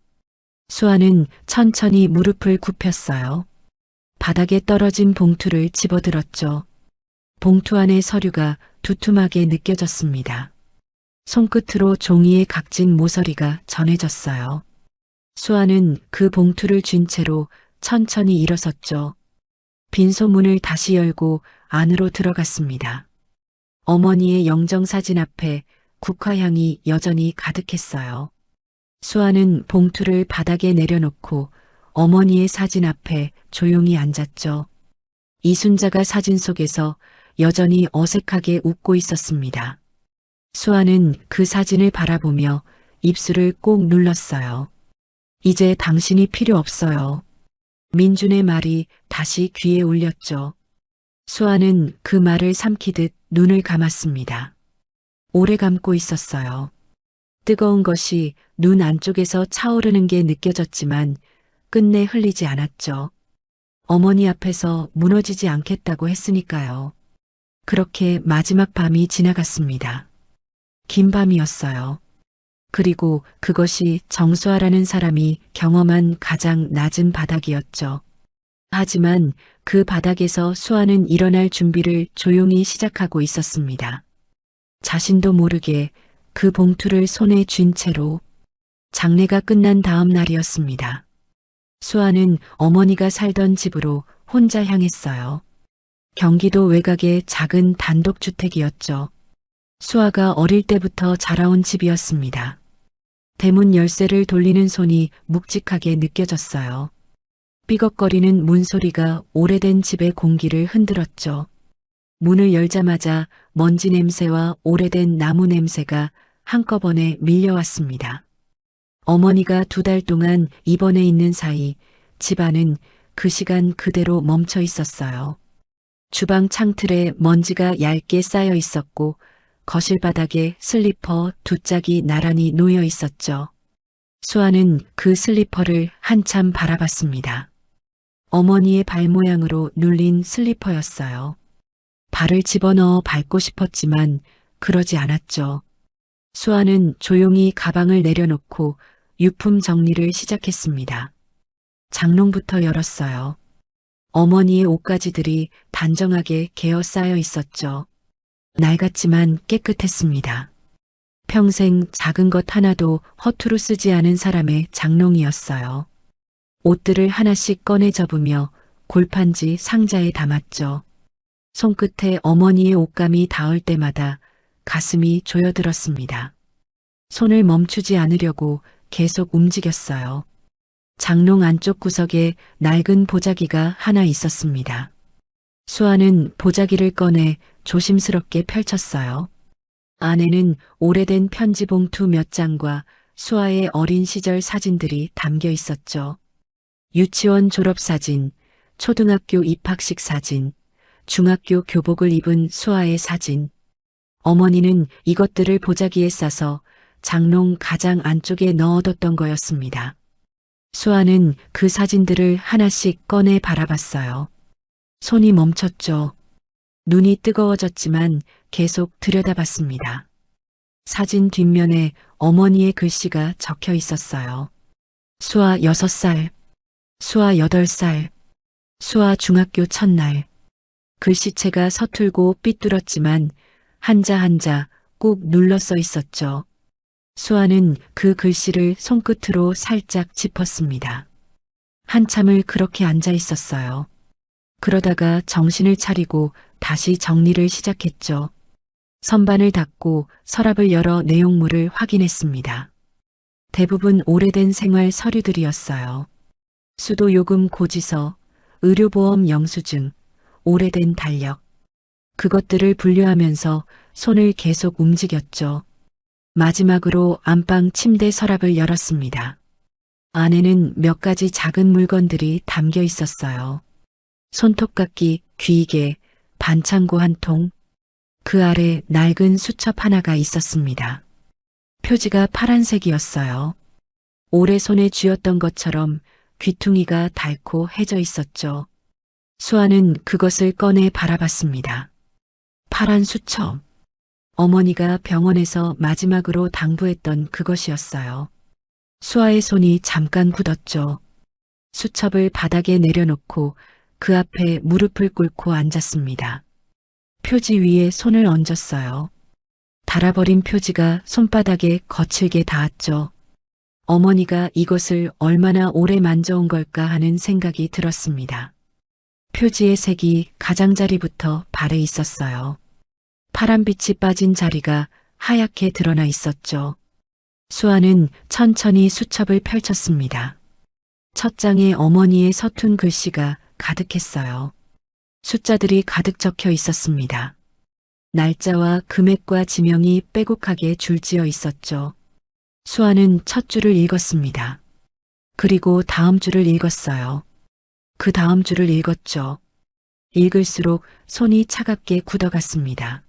수아는 천천히 무릎을 굽혔어요. 바닥에 떨어진 봉투를 집어들었죠. 봉투 안의 서류가 두툼하게 느껴졌습니다. 손끝으로 종이에 각진 모서리가 전해졌어요. 수아는 그 봉투를 쥔 채로 천천히 일어섰죠. 빈소문을 다시 열고 안으로 들어갔습니다. 어머니의 영정사진 앞에 국화향이 여전히 가득했어요. 수아는 봉투를 바닥에 내려놓고 어머니의 사진 앞에 조용히 앉았죠. 이순자가 사진 속에서 여전히 어색하게 웃고 있었습니다. 수아는 그 사진을 바라보며 입술을 꼭 눌렀어요. 이제 당신이 필요 없어요. 민준의 말이 다시 귀에 울렸죠. 수아는 그 말을 삼키듯 눈을 감았습니다. 오래 감고 있었어요. 뜨거운 것이 눈 안쪽에서 차오르는 게 느껴졌지만 끝내 흘리지 않았죠. 어머니 앞에서 무너지지 않겠다고 했으니까요. 그렇게 마지막 밤이 지나갔습니다. 긴 밤이었어요. 그리고 그것이 정수아라는 사람이 경험한 가장 낮은 바닥이었죠. 하지만 그 바닥에서 수아는 일어날 준비를 조용히 시작하고 있었습니다. 자신도 모르게 그 봉투를 손에 쥔 채로 장례가 끝난 다음 날이었습니다. 수아는 어머니가 살던 집으로 혼자 향했어요. 경기도 외곽의 작은 단독주택이었죠. 수아가 어릴 때부터 자라온 집이었습니다. 대문 열쇠를 돌리는 손이 묵직하게 느껴졌어요. 삐걱거리는 문소리가 오래된 집의 공기를 흔들었죠. 문을 열자마자 먼지 냄새와 오래된 나무 냄새가 한꺼번에 밀려왔습니다. 어머니가 2달 동안 입원해 있는 사이 집안은 그 시간 그대로 멈춰 있었어요. 주방 창틀에 먼지가 얇게 쌓여 있었고 거실 바닥에 슬리퍼 2짝이 나란히 놓여 있었죠. 수아는 그 슬리퍼를 한참 바라봤습니다. 어머니의 발 모양으로 눌린 슬리퍼였어요. 발을 집어넣어 밟고 싶었지만 그러지 않았죠. 수아는 조용히 가방을 내려놓고 유품 정리를 시작했습니다. 장롱부터 열었어요. 어머니의 옷가지들이 단정하게 개어 쌓여 있었죠. 낡았지만 깨끗했습니다. 평생 작은 것 하나도 허투루 쓰지 않은 사람의 장롱이었어요. 옷들을 하나씩 꺼내 접으며 골판지 상자에 담았죠. 손끝에 어머니의 옷감이 닿을 때마다 가슴이 조여들었습니다. 손을 멈추지 않으려고 계속 움직였어요. 장롱 안쪽 구석에 낡은 보자기가 하나 있었습니다. 수아는 보자기를 꺼내 조심스럽게 펼쳤어요. 안에는 오래된 편지 봉투 몇 장과 수아의 어린 시절 사진들이 담겨 있었죠. 유치원 졸업사진, 초등학교 입학식 사진, 중학교 교복을 입은 수아의 사진. 어머니는 이것들을 보자기에 싸서 장롱 가장 안쪽에 넣어뒀던 거였습니다. 수아는 그 사진들을 하나씩 꺼내 바라봤어요. 손이 멈췄죠. 눈이 뜨거워졌지만 계속 들여다봤습니다. 사진 뒷면에 어머니의 글씨가 적혀 있었어요. 수아 6살, 수아 8살, 수아 중학교 첫날. 글씨체가 서툴고 삐뚤었지만 한자 한자 꾹 눌러 써 있었죠. 수아는 그 글씨를 손끝으로 살짝 짚었습니다. 한참을 그렇게 앉아 있었어요. 그러다가 정신을 차리고 다시 정리를 시작했죠. 선반을 닫고 서랍을 열어 내용물을 확인했습니다. 대부분 오래된 생활 서류들이었어요. 수도요금 고지서, 의료보험 영수증, 오래된 달력. 그것들을 분류하면서 손을 계속 움직였죠. 마지막으로 안방 침대 서랍을 열었습니다. 안에는 몇 가지 작은 물건들이 담겨 있었어요. 손톱깎이, 귀이개, 반창고 한 통. 그 아래 낡은 수첩 하나가 있었습니다. 표지가 파란색이었어요. 오래 손에 쥐었던 것처럼 귀퉁이가 닳고 해져 있었죠. 수아는 그것을 꺼내 바라봤습니다. 파란 수첩. 어머니가 병원에서 마지막으로 당부했던 그것이었어요. 수아의 손이 잠깐 굳었죠. 수첩을 바닥에 내려놓고 그 앞에 무릎을 꿇고 앉았습니다. 표지 위에 손을 얹었어요. 닳아버린 표지가 손바닥에 거칠게 닿았죠. 어머니가 이것을 얼마나 오래 만져온 걸까 하는 생각이 들었습니다. 표지의 색이 가장자리부터 발에 있었어요. 파란빛이 빠진 자리가 하얗게 드러나 있었죠. 수아는 천천히 수첩을 펼쳤습니다. 첫 장에 어머니의 서툰 글씨가 가득했어요. 숫자들이 가득 적혀 있었습니다. 날짜와 금액과 지명이 빼곡하게 줄지어 있었죠. 수아는 첫 줄을 읽었습니다. 그리고 다음 줄을 읽었어요. 그 다음 줄을 읽었죠. 읽을수록 손이 차갑게 굳어갔습니다.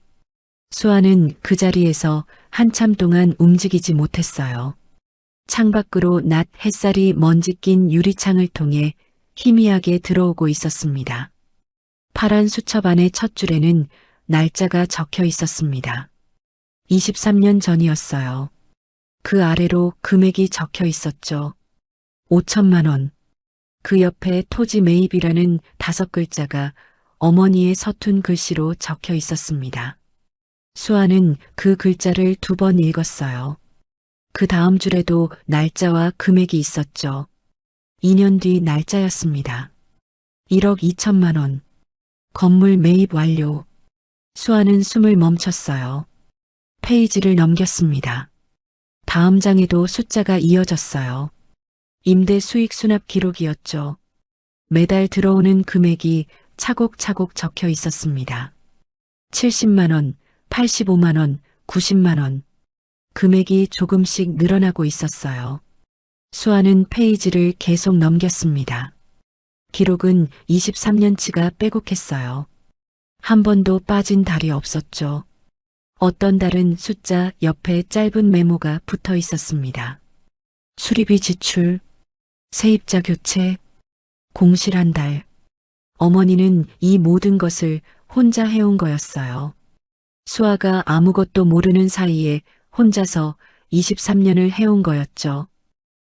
수아는 그 자리에서 한참 동안 움직이지 못했어요. 창밖으로 낮 햇살이 먼지 낀 유리창을 통해 희미하게 들어오고 있었습니다. 파란 수첩 안의 첫 줄에는 날짜가 적혀 있었습니다. 23년 전이었어요. 그 아래로 금액이 적혀 있었죠. 5천만 원. 그 옆에 토지 매입이라는 5글자가 어머니의 서툰 글씨로 적혀 있었습니다. 수아는 그 글자를 2번 읽었어요. 그 다음 줄에도 날짜와 금액이 있었죠. 2년 뒤 날짜였습니다. 1억 2천만 원. 건물 매입 완료. 수아는 숨을 멈췄어요. 페이지를 넘겼습니다. 다음 장에도 숫자가 이어졌어요. 임대 수익 수납 기록이었죠. 매달 들어오는 금액이 차곡차곡 적혀 있었습니다. 70만 원, 85만 원, 90만 원. 금액이 조금씩 늘어나고 있었어요. 수아는 페이지를 계속 넘겼습니다. 기록은 23년치가 빼곡했어요. 한 번도 빠진 달이 없었죠. 어떤 달은 숫자 옆에 짧은 메모가 붙어 있었습니다. 수리비 지출, 세입자 교체, 공실한 달. 어머니는 이 모든 것을 혼자 해온 거였어요. 수아가 아무것도 모르는 사이에 혼자서 23년을 해온 거였죠.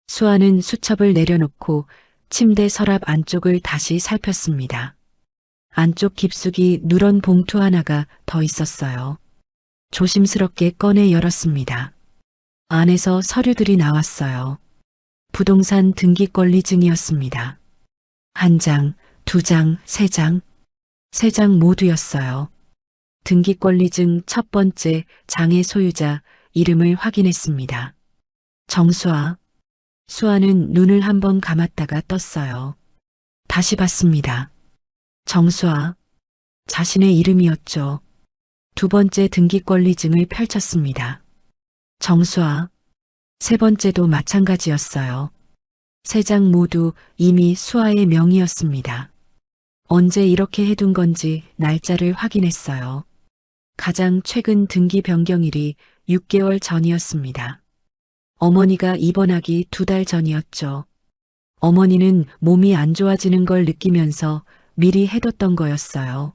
수아는 수첩을 내려놓고 침대 서랍 안쪽을 다시 살폈습니다. 안쪽 깊숙이 누런 봉투 하나가 더 있었어요. 조심스럽게 꺼내 열었습니다. 안에서 서류들이 나왔어요. 부동산 등기권리증이었습니다. 1장, 2장, 3장. 3장 모두였어요. 등기권리증 첫 번째 장의 소유자 이름을 확인했습니다. 정수아. 수아는 눈을 한번 감았다가 떴어요. 다시 봤습니다. 정수아. 자신의 이름이었죠. 두 번째 등기권리증을 펼쳤습니다. 정수아. 세 번째도 마찬가지였어요. 3장 모두 이미 수아의 명의였습니다. 언제 이렇게 해둔 건지 날짜를 확인했어요. 가장 최근 등기 변경일이 6개월 전이었습니다. 어머니가 입원하기 2달 전이었죠. 어머니는 몸이 안 좋아지는 걸 느끼면서 미리 해뒀던 거였어요.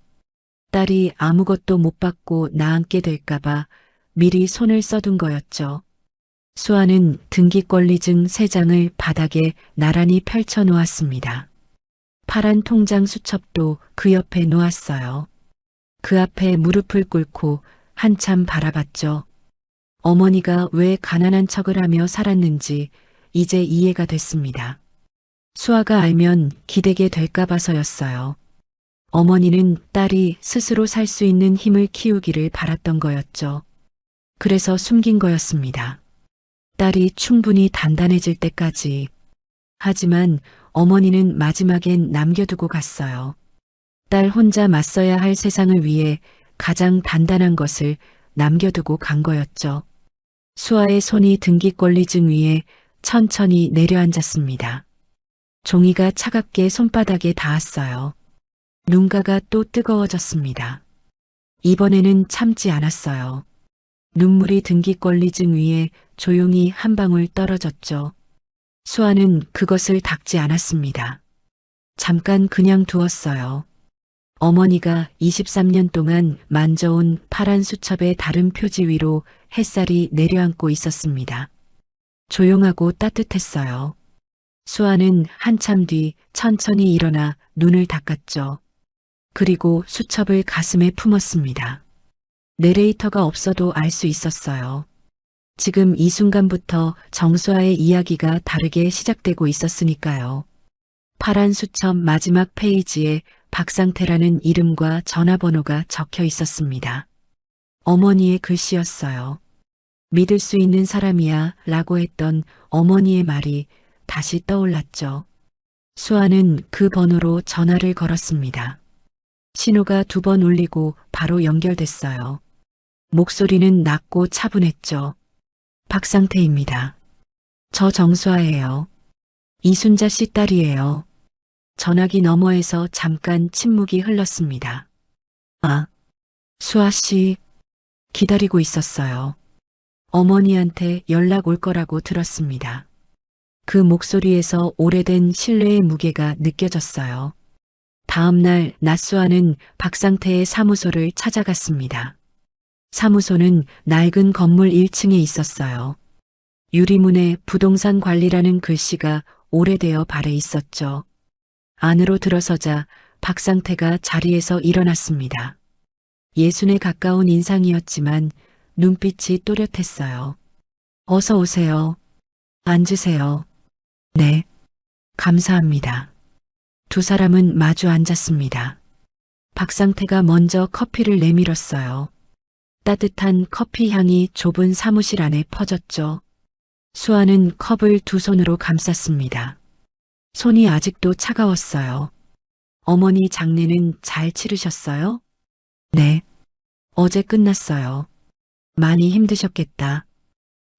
딸이 아무것도 못 받고 나앉게 될까봐 미리 손을 써둔 거였죠. 수아는 등기권리증 3장을 바닥에 나란히 펼쳐 놓았습니다. 파란 통장 수첩도 그 옆에 놓았어요. 그 앞에 무릎을 꿇고 한참 바라봤죠. 어머니가 왜 가난한 척을 하며 살았는지 이제 이해가 됐습니다. 수아가 알면 기대게 될까 봐서였어요. 어머니는 딸이 스스로 살 수 있는 힘을 키우기를 바랐던 거였죠. 그래서 숨긴 거였습니다. 딸이 충분히 단단해질 때까지. 하지만 어머니는 마지막엔 남겨두고 갔어요. 딸 혼자 맞서야 할 세상을 위해 가장 단단한 것을 남겨두고 간 거였죠. 수아의 손이 등기권리증 위에 천천히 내려앉았습니다. 종이가 차갑게 손바닥에 닿았어요. 눈가가 또 뜨거워졌습니다. 이번에는 참지 않았어요. 눈물이 등기권리증 위에 조용히 한 방울 떨어졌죠. 수아는 그것을 닦지 않았습니다. 잠깐 그냥 두었어요. 어머니가 23년 동안 만져온 파란 수첩의 다른 표지 위로 햇살이 내려앉고 있었습니다. 조용하고 따뜻했어요. 수아는 한참 뒤 천천히 일어나 눈을 닦았죠. 그리고 수첩을 가슴에 품었습니다. 내레이터가 없어도 알 수 있었어요. 지금 이 순간부터 정수아의 이야기가 다르게 시작되고 있었으니까요. 파란 수첩 마지막 페이지에 박상태라는 이름과 전화번호가 적혀 있었습니다. 어머니의 글씨였어요. 믿을 수 있는 사람이야 라고 했던 어머니의 말이 다시 떠올랐죠. 수아는 그 번호로 전화를 걸었습니다. 신호가 2번 울리고 바로 연결됐어요. 목소리는 낮고 차분했죠. 박상태입니다. 저 정수아예요. 이순자 씨 딸이에요. 전화기 너머에서 잠깐 침묵이 흘렀습니다. 아, 수아 씨, 기다리고 있었어요. 어머니한테 연락 올 거라고 들었습니다. 그 목소리에서 오래된 신뢰의 무게가 느껴졌어요. 다음 날 낮수아는 박상태의 사무소를 찾아갔습니다. 사무소는 낡은 건물 1층에 있었어요. 유리문에 부동산 관리라는 글씨가 오래되어 발해 있었죠. 안으로 들어서자 박상태가 자리에서 일어났습니다. 예순에 가까운 인상이었지만 눈빛이 또렷했어요. 어서 오세요. 앉으세요. 네. 감사합니다. 두 사람은 마주 앉았습니다. 박상태가 먼저 커피를 내밀었어요. 따뜻한 커피 향이 좁은 사무실 안에 퍼졌죠. 수아는 컵을 두 손으로 감쌌습니다. 손이 아직도 차가웠어요. 어머니 장례는 잘 치르셨어요? 네. 어제 끝났어요. 많이 힘드셨겠다.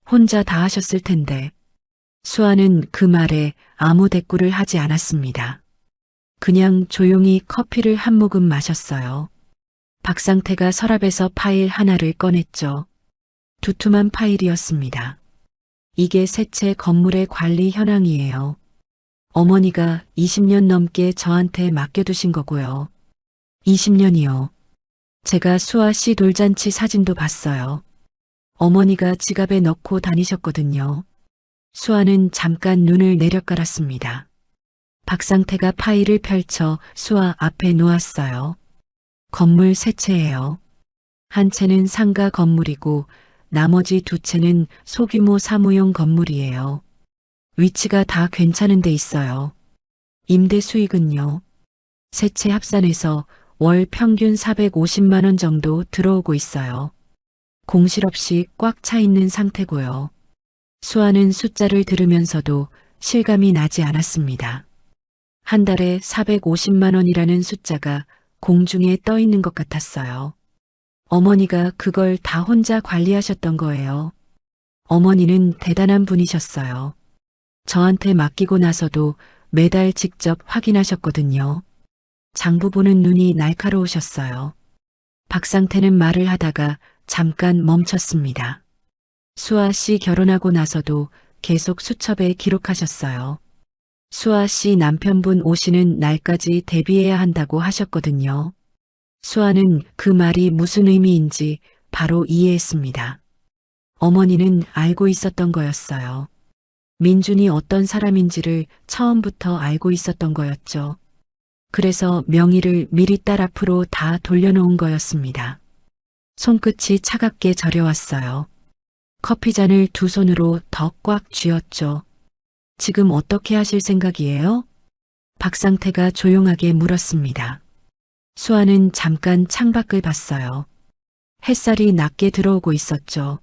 혼자 다 하셨을 텐데. 수아는 그 말에 아무 대꾸를 하지 않았습니다. 그냥 조용히 커피를 한 모금 마셨어요. 박상태가 서랍에서 파일 하나를 꺼냈죠. 두툼한 파일이었습니다. 이게 셋째 건물의 관리 현황이에요. 어머니가 20년 넘게 저한테 맡겨두신 거고요. 20년이요. 제가 수아 씨 돌잔치 사진도 봤어요. 어머니가 지갑에 넣고 다니셨거든요. 수아는 잠깐 눈을 내려깔았습니다. 박상태가 파일을 펼쳐 수아 앞에 놓았어요. 건물 세 채예요. 한 채는 상가 건물이고 나머지 두 채는 소규모 사무용 건물이에요. 위치가 다 괜찮은 데 있어요. 임대 수익은요. 세 채 합산해서 월 평균 450만 원 정도 들어오고 있어요. 공실 없이 꽉 차 있는 상태고요. 수아는 숫자를 들으면서도 실감이 나지 않았습니다. 한 달에 450만 원이라는 숫자가 공중에 떠 있는 것 같았어요. 어머니가 그걸 다 혼자 관리하셨던 거예요. 어머니는 대단한 분이셨어요. 저한테 맡기고 나서도 매달 직접 확인하셨거든요. 장부 보는 눈이 날카로우셨어요. 박상태는 말을 하다가 잠깐 멈췄습니다. 수아 씨 결혼하고 나서도 계속 수첩에 기록하셨어요. 수아 씨 남편분 오시는 날까지 대비해야 한다고 하셨거든요. 수아는 그 말이 무슨 의미인지 바로 이해했습니다. 어머니는 알고 있었던 거였어요. 민준이 어떤 사람인지를 처음부터 알고 있었던 거였죠. 그래서 명의를 미리 딸 앞으로 다 돌려놓은 거였습니다. 손끝이 차갑게 저려왔어요. 커피잔을 두 손으로 더 꽉 쥐었죠. 지금 어떻게 하실 생각이에요? 박상태가 조용하게 물었습니다. 수아는 잠깐 창밖을 봤어요. 햇살이 낮게 들어오고 있었죠.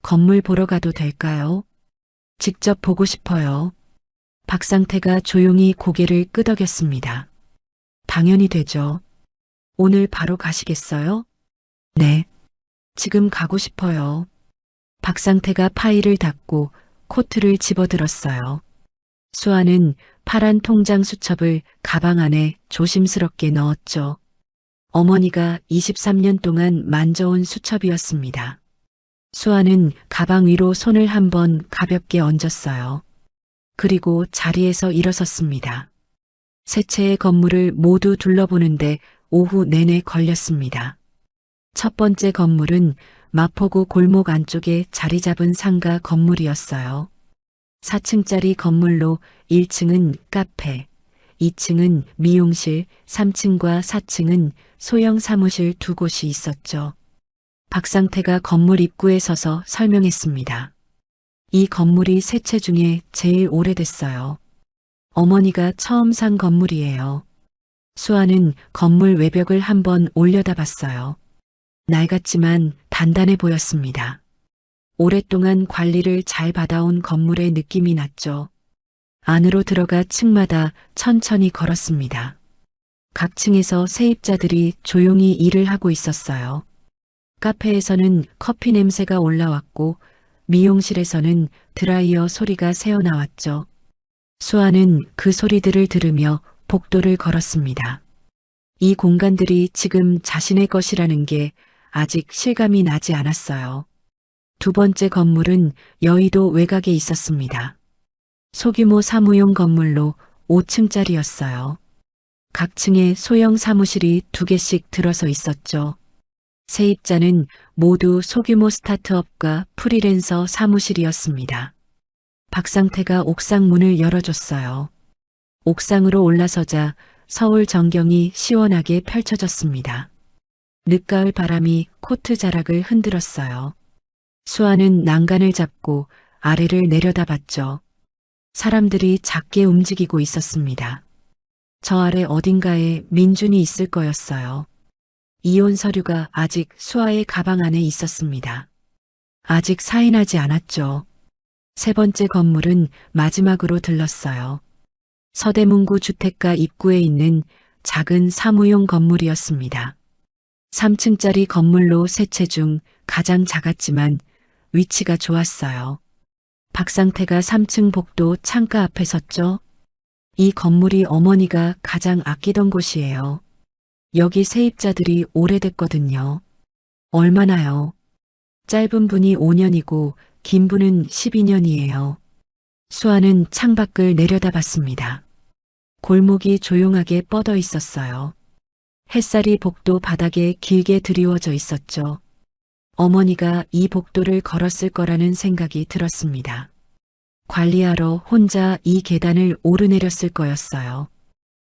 건물 보러 가도 될까요? 직접 보고 싶어요. 박상태가 조용히 고개를 끄덕였습니다. 당연히 되죠. 오늘 바로 가시겠어요? 네. 지금 가고 싶어요. 박상태가 파일을 닫고 코트를 집어들었어요. 수아는 파란 통장 수첩을 가방 안에 조심스럽게 넣었죠. 어머니가 23년 동안 만져온 수첩이었습니다. 수아는 가방 위로 손을 한번 가볍게 얹었어요. 그리고 자리에서 일어섰습니다. 세 채의 건물을 모두 둘러보는데 오후 내내 걸렸습니다. 첫 번째 건물은 마포구 골목 안쪽에 자리 잡은 상가 건물이었어요. 4층짜리 건물로 1층은 카페, 2층은 미용실, 3층과 4층은 소형 사무실 두 곳이 있었죠. 박상태가 건물 입구에 서서 설명했습니다. 이 건물이 세 채 중에 제일 오래됐어요. 어머니가 처음 산 건물이에요. 수아는 건물 외벽을 한번 올려다봤어요. 낡았지만 단단해 보였습니다. 오랫동안 관리를 잘 받아온 건물의 느낌이 났죠. 안으로 들어가 층마다 천천히 걸었습니다. 각 층에서 세입자들이 조용히 일을 하고 있었어요. 카페에서는 커피 냄새가 올라왔고 미용실에서는 드라이어 소리가 새어나왔죠. 수아는 그 소리들을 들으며 복도를 걸었습니다. 이 공간들이 지금 자신의 것이라는 게 아직 실감이 나지 않았어요. 두 번째 건물은 여의도 외곽에 있었습니다. 소규모 사무용 건물로 5층짜리였어요. 각 층에 소형 사무실이 2개씩 들어서 있었죠. 세입자는 모두 소규모 스타트업과 프리랜서 사무실이었습니다. 박상태가 옥상 문을 열어줬어요. 옥상으로 올라서자 서울 전경이 시원하게 펼쳐졌습니다. 늦가을 바람이 코트 자락을 흔들었어요. 수아는 난간을 잡고 아래를 내려다봤죠. 사람들이 작게 움직이고 있었습니다. 저 아래 어딘가에 민준이 있을 거였어요. 이혼 서류가 아직 수아의 가방 안에 있었습니다. 아직 사인하지 않았죠. 세 번째 건물은 마지막으로 들렀어요. 서대문구 주택가 입구에 있는 작은 사무용 건물이었습니다. 3층짜리 건물로 세 채 중 가장 작았지만 위치가 좋았어요. 박상태가 3층 복도 창가 앞에 섰죠. 이 건물이 어머니가 가장 아끼던 곳이에요. 여기 세입자들이 오래됐거든요. 얼마나요? 짧은 분이 5년이고 긴 분은 12년이에요. 수아는 창밖을 내려다봤습니다. 골목이 조용하게 뻗어 있었어요. 햇살이 복도 바닥에 길게 드리워져 있었죠. 어머니가 이 복도를 걸었을 거라는 생각이 들었습니다. 관리하러 혼자 이 계단을 오르내렸을 거였어요.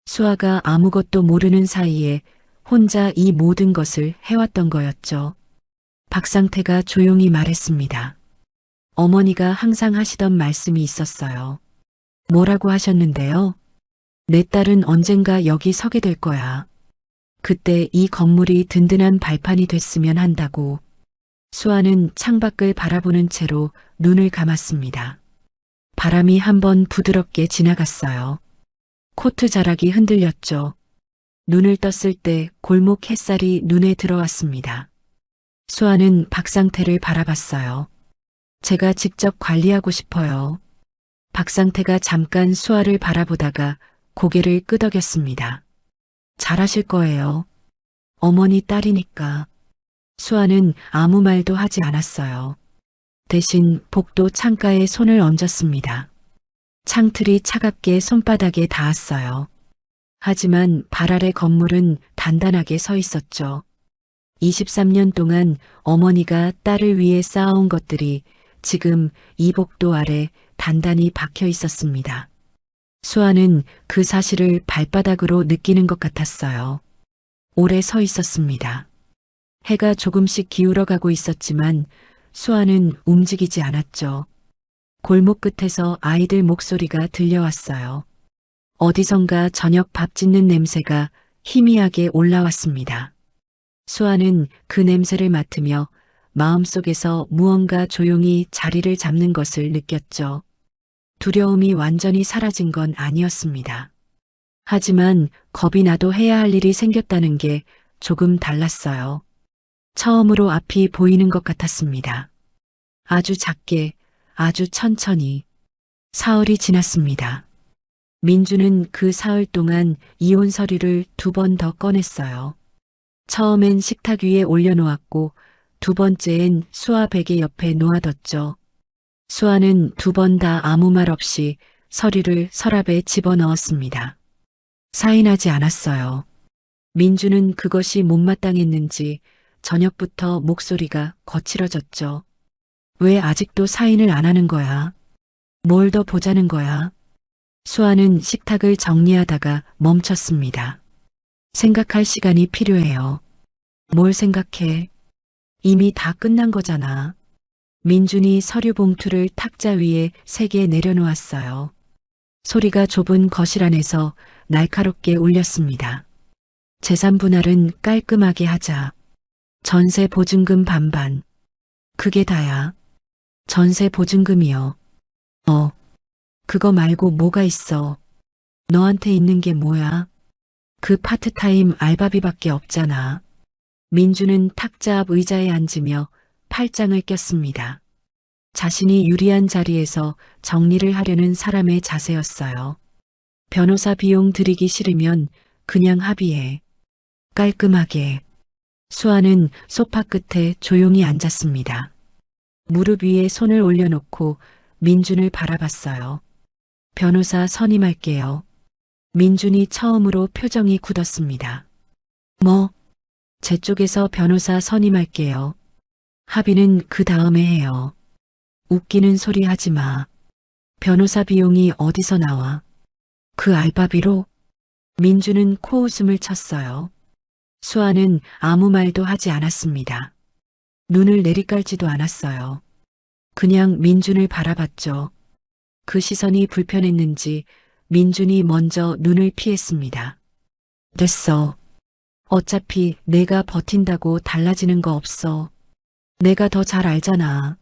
수아가 아무것도 모르는 사이에 혼자 이 모든 것을 해왔던 거였죠. 박상태가 조용히 말했습니다. 어머니가 항상 하시던 말씀이 있었어요. 뭐라고 하셨는데요? 내 딸은 언젠가 여기 서게 될 거야. 그때 이 건물이 든든한 발판이 됐으면 한다고. 수아는 창밖을 바라보는 채로 눈을 감았습니다. 바람이 한번 부드럽게 지나갔어요. 코트 자락이 흔들렸죠. 눈을 떴을 때 골목 햇살이 눈에 들어왔습니다. 수아는 박상태를 바라봤어요. 제가 직접 관리하고 싶어요. 박상태가 잠깐 수아를 바라보다가 고개를 끄덕였습니다. 잘하실 거예요. 어머니 딸이니까. 수아는 아무 말도 하지 않았어요. 대신 복도 창가에 손을 얹었습니다. 창틀이 차갑게 손바닥에 닿았어요. 하지만 발 아래 건물은 단단하게 서 있었죠. 23년 동안 어머니가 딸을 위해 쌓아온 것들이 지금 이 복도 아래 단단히 박혀 있었습니다. 수아는 그 사실을 발바닥으로 느끼는 것 같았어요. 오래 서 있었습니다. 해가 조금씩 기울어 가고 있었지만 수아는 움직이지 않았죠. 골목 끝에서 아이들 목소리가 들려왔어요. 어디선가 저녁 밥 짓는 냄새가 희미하게 올라왔습니다. 수아는 그 냄새를 맡으며 마음속에서 무언가 조용히 자리를 잡는 것을 느꼈죠. 두려움이 완전히 사라진 건 아니었습니다. 하지만 겁이 나도 해야 할 일이 생겼다는 게 조금 달랐어요. 처음으로 앞이 보이는 것 같았습니다. 아주 작게, 아주 천천히. 사흘이 지났습니다. 민주는 그 사흘 동안 이혼 서류를 2번 더 꺼냈어요. 처음엔 식탁 위에 올려놓았고 두 번째엔 수아 베개 옆에 놓아뒀죠. 수아는 2번 다 아무 말 없이 서류를 서랍에 집어넣었습니다. 사인하지 않았어요. 민주는 그것이 못마땅했는지 저녁부터 목소리가 거칠어졌죠. 왜 아직도 사인을 안 하는 거야? 뭘 더 보자는 거야? 수아는 식탁을 정리하다가 멈췄습니다. 생각할 시간이 필요해요. 뭘 생각해? 이미 다 끝난 거잖아. 민준이 서류 봉투를 탁자 위에 3개 내려놓았어요. 소리가 좁은 거실 안에서 날카롭게 울렸습니다. 재산 분할은 깔끔하게 하자. 전세 보증금 반반. 그게 다야. 전세 보증금이요. 그거 말고 뭐가 있어. 너한테 있는 게 뭐야? 그 파트타임 알바비밖에 없잖아. 민주는 탁자 앞 의자에 앉으며 팔짱을 꼈습니다. 자신이 유리한 자리에서 정리를 하려는 사람의 자세였어요. 변호사 비용 들이기 싫으면 그냥 합의해. 깔끔하게. 수아는 소파 끝에 조용히 앉았습니다. 무릎 위에 손을 올려놓고 민준을 바라봤어요. 변호사 선임할게요. 민준이 처음으로 표정이 굳었습니다. 뭐? 제 쪽에서 변호사 선임할게요. 합의는 그 다음에 해요. 웃기는 소리 하지 마. 변호사 비용이 어디서 나와? 그 알바비로? 민주는 코웃음을 쳤어요. 수아는 아무 말도 하지 않았습니다. 눈을 내리깔지도 않았어요. 그냥 민준을 바라봤죠. 그 시선이 불편했는지 민준이 먼저 눈을 피했습니다. 됐어. 어차피 내가 버틴다고 달라지는 거 없어. 내가 더 잘 알잖아.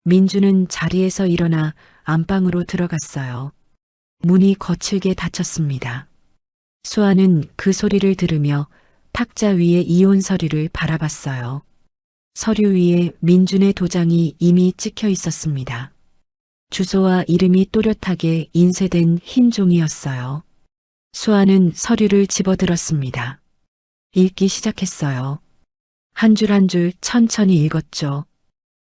민주는 자리에서 일어나 안방으로 들어갔어요. 문이 거칠게 닫혔습니다. 수아는 그 소리를 들으며 탁자 위에 이혼 서류를 바라봤어요. 서류 위에 민준의 도장이 이미 찍혀 있었습니다. 주소와 이름이 또렷하게 인쇄된 흰 종이였어요. 수아는 서류를 집어들었습니다. 읽기 시작했어요. 한 줄 한 줄 천천히 읽었죠.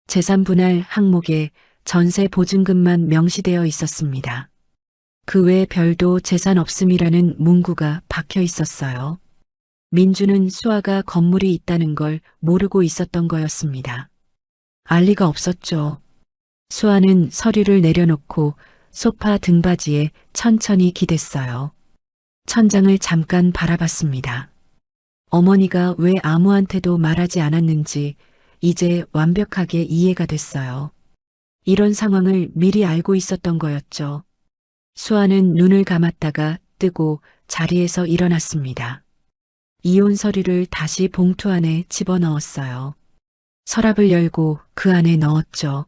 재산 분할 항목에 전세 보증금만 명시되어 있었습니다. 그 외 별도 재산 없음이라는 문구가 박혀 있었어요. 민주는 수아가 건물이 있다는 걸 모르고 있었던 거였습니다. 알 리가 없었죠. 수아는 서류를 내려놓고 소파 등받이에 천천히 기댔어요. 천장을 잠깐 바라봤습니다. 어머니가 왜 아무한테도 말하지 않았는지 이제 완벽하게 이해가 됐어요. 이런 상황을 미리 알고 있었던 거였죠. 수아는 눈을 감았다가 뜨고 자리에서 일어났습니다. 이혼 서류를 다시 봉투 안에 집어넣었어요. 서랍을 열고 그 안에 넣었죠.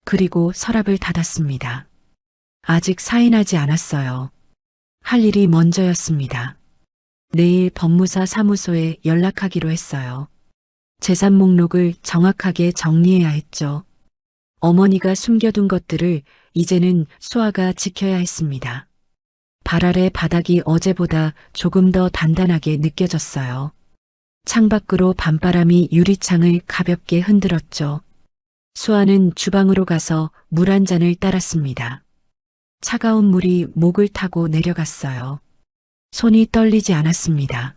그리고 서랍을 닫았습니다. 아직 사인하지 않았어요. 할 일이 먼저였습니다. 내일 법무사 사무소에 연락하기로 했어요. 재산 목록을 정확하게 정리해야 했죠. 어머니가 숨겨둔 것들을 이제는 수아가 지켜야 했습니다. 발 아래 바닥이 어제보다 조금 더 단단하게 느껴졌어요. 창밖으로 밤바람이 유리창을 가볍게 흔들었죠. 수아는 주방으로 가서 물 한 잔을 따랐습니다. 차가운 물이 목을 타고 내려갔어요. 손이 떨리지 않았습니다.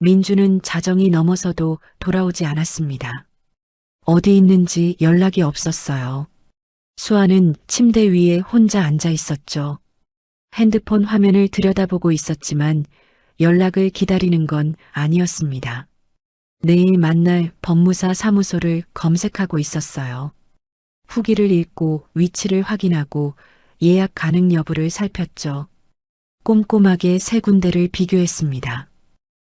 민주는 자정이 넘어서도 돌아오지 않았습니다. 어디 있는지 연락이 없었어요. 수아는 침대 위에 혼자 앉아 있었죠. 핸드폰 화면을 들여다보고 있었지만 연락을 기다리는 건 아니었습니다. 내일 만날 법무사 사무소를 검색하고 있었어요. 후기를 읽고 위치를 확인하고 예약 가능 여부를 살폈죠. 꼼꼼하게 3군데를 비교했습니다.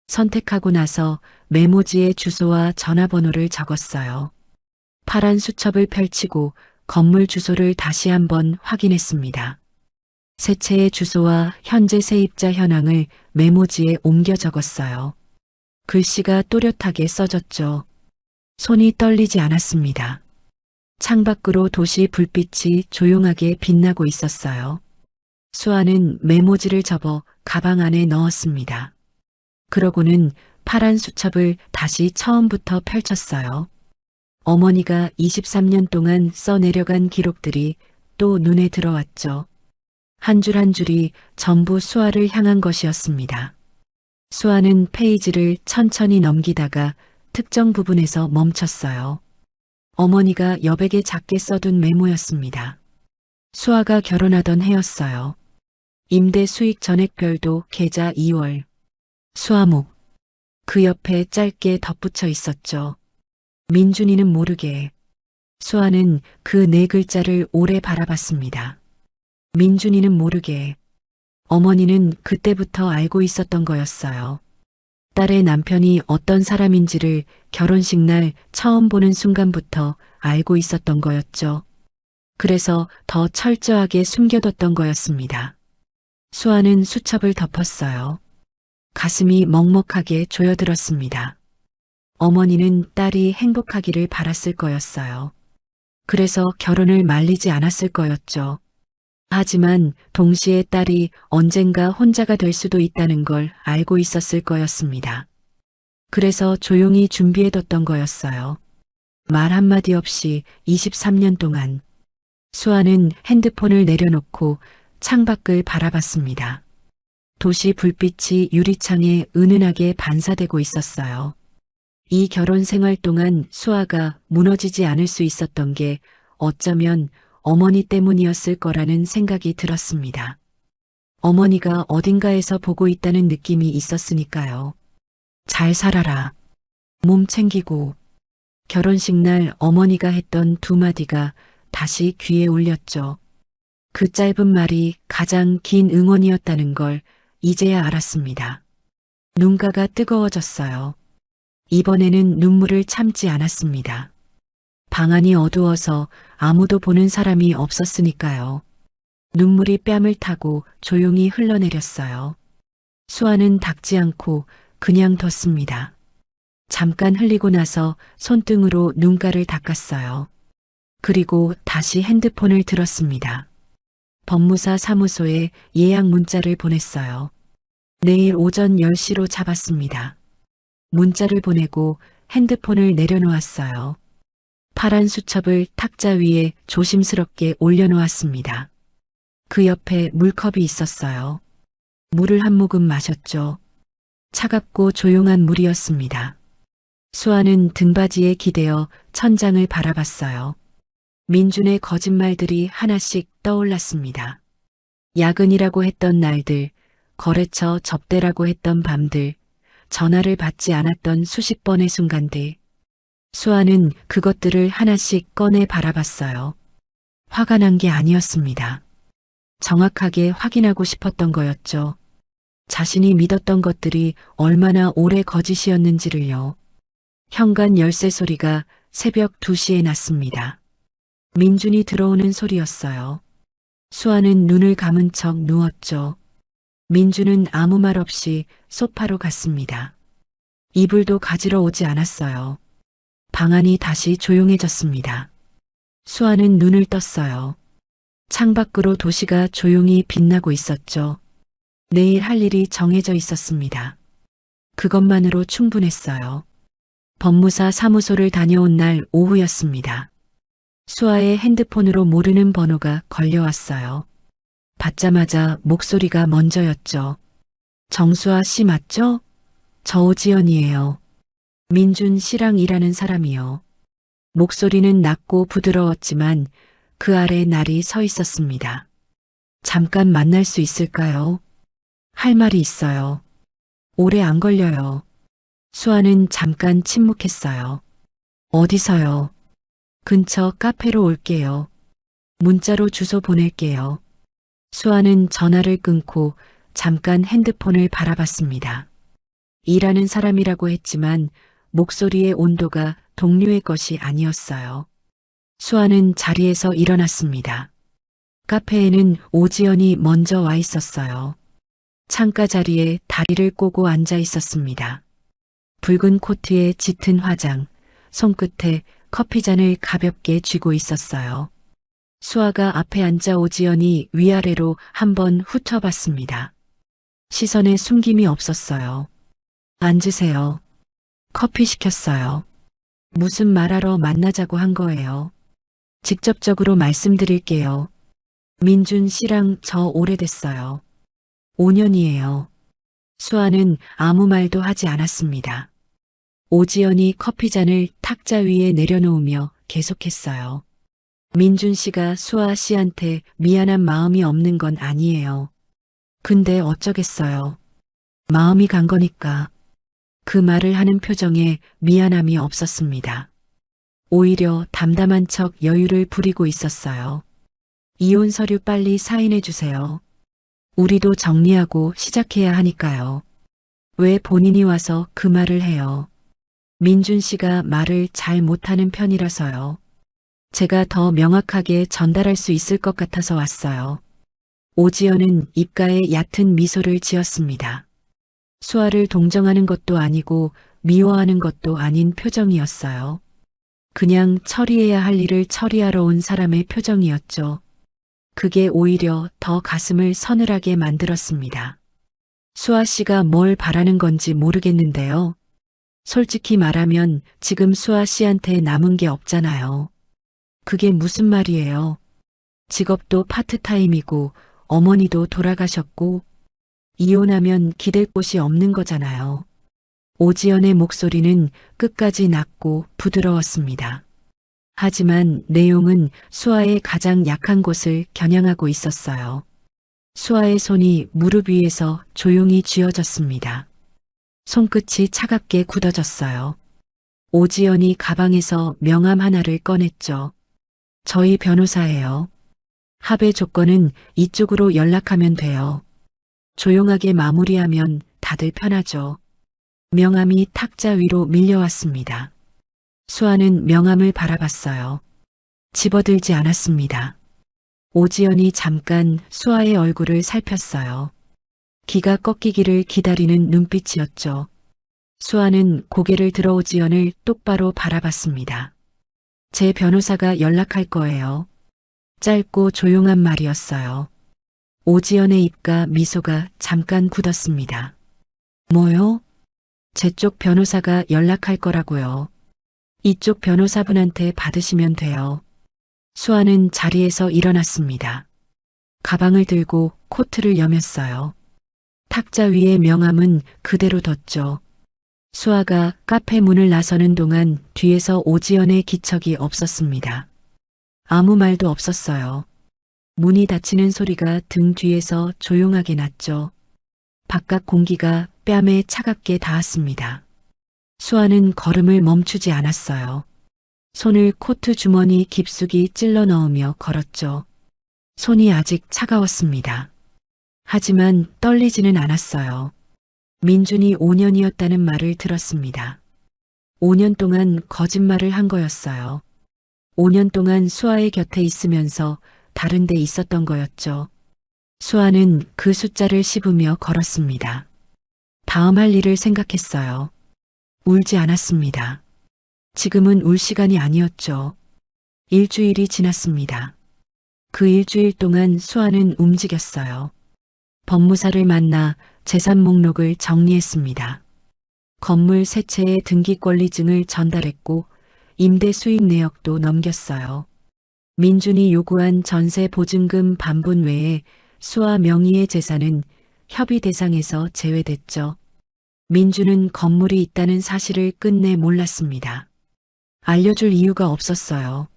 선택하고 나서 메모지에 주소와 전화번호를 적었어요. 파란 수첩을 펼치고 건물 주소를 다시 한번 확인했습니다. 세 채의 주소와 현재 세입자 현황을 메모지에 옮겨 적었어요. 글씨가 또렷하게 써졌죠. 손이 떨리지 않았습니다. 창밖으로 도시 불빛이 조용하게 빛나고 있었어요. 수아는 메모지를 접어 가방 안에 넣었습니다. 그러고는 파란 수첩을 다시 처음부터 펼쳤어요. 어머니가 23년 동안 써내려간 기록들이 또 눈에 들어왔죠. 한 줄 한 줄이 전부 수아를 향한 것이었습니다. 수아는 페이지를 천천히 넘기다가 특정 부분에서 멈췄어요. 어머니가 여백에 작게 써둔 메모였습니다. 수아가 결혼하던 해였어요. 임대 수익 전액별도 계좌 2월. 수아목. 그 옆에 짧게 덧붙여 있었죠. 민준이는 모르게, 수아는 그 네 글자를 오래 바라봤습니다. 민준이는 모르게, 어머니는 그때부터 알고 있었던 거였어요. 딸의 남편이 어떤 사람인지를 결혼식 날 처음 보는 순간부터 알고 있었던 거였죠. 그래서 더 철저하게 숨겨뒀던 거였습니다. 수아는 수첩을 덮었어요. 가슴이 먹먹하게 조여들었습니다. 어머니는 딸이 행복하기를 바랐을 거였어요. 그래서 결혼을 말리지 않았을 거였죠. 하지만 동시에 딸이 언젠가 혼자가 될 수도 있다는 걸 알고 있었을 거였습니다. 그래서 조용히 준비해뒀던 거였어요. 말 한마디 없이 23년 동안 수아는 핸드폰을 내려놓고 창밖을 바라봤습니다. 도시 불빛이 유리창에 은은하게 반사되고 있었어요. 이 결혼 생활 동안 수아가 무너지지 않을 수 있었던 게 어쩌면 어머니 때문이었을 거라는 생각이 들었습니다. 어머니가 어딘가에서 보고 있다는 느낌이 있었으니까요. 잘 살아라. 몸 챙기고. 결혼식 날 어머니가 했던 두 마디가 다시 귀에 울렸죠. 그 짧은 말이 가장 긴 응원이었다는 걸 이제야 알았습니다. 눈가가 뜨거워졌어요. 이번에는 눈물을 참지 않았습니다. 방 안이 어두워서 아무도 보는 사람이 없었으니까요. 눈물이 뺨을 타고 조용히 흘러내렸어요. 수아는 닦지 않고 그냥 뒀습니다. 잠깐 흘리고 나서 손등으로 눈가를 닦았어요. 그리고 다시 핸드폰을 들었습니다. 법무사 사무소에 예약 문자를 보냈어요. 내일 오전 10시로 잡았습니다. 문자를 보내고 핸드폰을 내려놓았어요. 파란 수첩을 탁자 위에 조심스럽게 올려놓았습니다. 그 옆에 물컵이 있었어요. 물을 한 모금 마셨죠. 차갑고 조용한 물이었습니다. 수아는 등받이에 기대어 천장을 바라봤어요. 민준의 거짓말들이 하나씩 떠올랐습니다. 야근이라고 했던 날들, 거래처 접대라고 했던 밤들, 전화를 받지 않았던 수십 번의 순간들. 수아는 그것들을 하나씩 꺼내 바라봤어요. 화가 난 게 아니었습니다. 정확하게 확인하고 싶었던 거였죠. 자신이 믿었던 것들이 얼마나 오래 거짓이었는지를요. 현관 열쇠 소리가 새벽 2시에 났습니다. 민준이 들어오는 소리였어요. 수아는 눈을 감은 척 누웠죠. 민준은 아무 말 없이 소파로 갔습니다. 이불도 가지러 오지 않았어요. 방 안이 다시 조용해졌습니다. 수아는 눈을 떴어요. 창밖으로 도시가 조용히 빛나고 있었죠. 내일 할 일이 정해져 있었습니다. 그것만으로 충분했어요. 법무사 사무소를 다녀온 날 오후였습니다. 수아의 핸드폰으로 모르는 번호가 걸려왔어요. 받자마자 목소리가 먼저였죠. 정수아 씨 맞죠? 저 오지연이에요. 민준 씨랑 일하는 사람이요. 목소리는 낮고 부드러웠지만 그 아래 날이 서 있었습니다. 잠깐 만날 수 있을까요? 할 말이 있어요. 오래 안 걸려요. 수아는 잠깐 침묵했어요. 어디서요? 근처 카페로 올게요. 문자로 주소 보낼게요. 수아는 전화를 끊고 잠깐 핸드폰을 바라봤습니다. 일하는 사람이라고 했지만 목소리의 온도가 동료의 것이 아니었어요. 수아는 자리에서 일어났습니다. 카페에는 오지연이 먼저 와 있었어요. 창가 자리에 다리를 꼬고 앉아 있었습니다. 붉은 코트에 짙은 화장, 손끝에 커피잔을 가볍게 쥐고 있었어요. 수아가 앞에 앉아 오지연이 위아래로 한번 훑어봤습니다. 시선에 숨김이 없었어요. 앉으세요. 커피 시켰어요. 무슨 말하러 만나자고 한 거예요. 직접적으로 말씀드릴게요. 민준 씨랑 저 오래됐어요. 5년이에요. 수아는 아무 말도 하지 않았습니다. 오지연이 커피잔을 탁자 위에 내려놓으며 계속했어요. 민준 씨가 수아 씨한테 미안한 마음이 없는 건 아니에요. 근데 어쩌겠어요. 마음이 간 거니까. 그 말을 하는 표정에 미안함이 없었습니다. 오히려 담담한 척 여유를 부리고 있었어요. 이혼 서류 빨리 사인해 주세요. 우리도 정리하고 시작해야 하니까요. 왜 본인이 와서 그 말을 해요? 민준 씨가 말을 잘 못하는 편이라서요. 제가 더 명확하게 전달할 수 있을 것 같아서 왔어요. 오지연은 입가에 얕은 미소를 지었습니다. 수아를 동정하는 것도 아니고 미워하는 것도 아닌 표정이었어요. 그냥 처리해야 할 일을 처리하러 온 사람의 표정이었죠. 그게 오히려 더 가슴을 서늘하게 만들었습니다. 수아 씨가 뭘 바라는 건지 모르겠는데요. 솔직히 말하면 지금 수아 씨한테 남은 게 없잖아요. 그게 무슨 말이에요? 직업도 파트타임이고 어머니도 돌아가셨고 이혼하면 기댈 곳이 없는 거잖아요. 오지연의 목소리는 끝까지 낮고 부드러웠습니다. 하지만 내용은 수아의 가장 약한 곳을 겨냥하고 있었어요. 수아의 손이 무릎 위에서 조용히 쥐어졌습니다. 손끝이 차갑게 굳어졌어요. 오지연이 가방에서 명함 하나를 꺼냈죠. 저희 변호사예요. 합의 조건은 이쪽으로 연락하면 돼요. 조용하게 마무리하면 다들 편하죠. 명함이 탁자 위로 밀려왔습니다. 수아는 명함을 바라봤어요. 집어들지 않았습니다. 오지연이 잠깐 수아의 얼굴을 살폈어요. 기가 꺾이기를 기다리는 눈빛이었죠. 수아는 고개를 들어 오지연을 똑바로 바라봤습니다. 제 변호사가 연락할 거예요. 짧고 조용한 말이었어요. 오지연의 입과 미소가 잠깐 굳었습니다. 뭐요? 제 쪽 변호사가 연락할 거라고요. 이쪽 변호사분한테 받으시면 돼요. 수아는 자리에서 일어났습니다. 가방을 들고 코트를 여몄어요. 탁자 위에 명함은 그대로 뒀죠. 수아가 카페 문을 나서는 동안 뒤에서 오지연의 기척이 없었습니다. 아무 말도 없었어요. 문이 닫히는 소리가 등 뒤에서 조용하게 났죠. 바깥 공기가 뺨에 차갑게 닿았습니다. 수아는 걸음을 멈추지 않았어요. 손을 코트 주머니 깊숙이 찔러 넣으며 걸었죠. 손이 아직 차가웠습니다. 하지만 떨리지는 않았어요. 민준이 5년이었다는 말을 들었습니다. 5년 동안 거짓말을 한 거였어요. 5년 동안 수아의 곁에 있으면서 다른 데 있었던 거였죠. 수아는 그 숫자를 씹으며 걸었습니다. 다음 할 일을 생각했어요. 울지 않았습니다. 지금은 울 시간이 아니었죠. 일주일이 지났습니다. 그 일주일 동안 수아는 움직였어요. 법무사를 만나 재산 목록을 정리했습니다. 건물 세 채의 등기권리증을 전달했고 임대 수익 내역도 넘겼어요. 민준이 요구한 전세 보증금 반분 외에 수아 명의의 재산은 협의 대상에서 제외됐죠. 민준은 건물이 있다는 사실을 끝내 몰랐습니다. 알려줄 이유가 없었어요.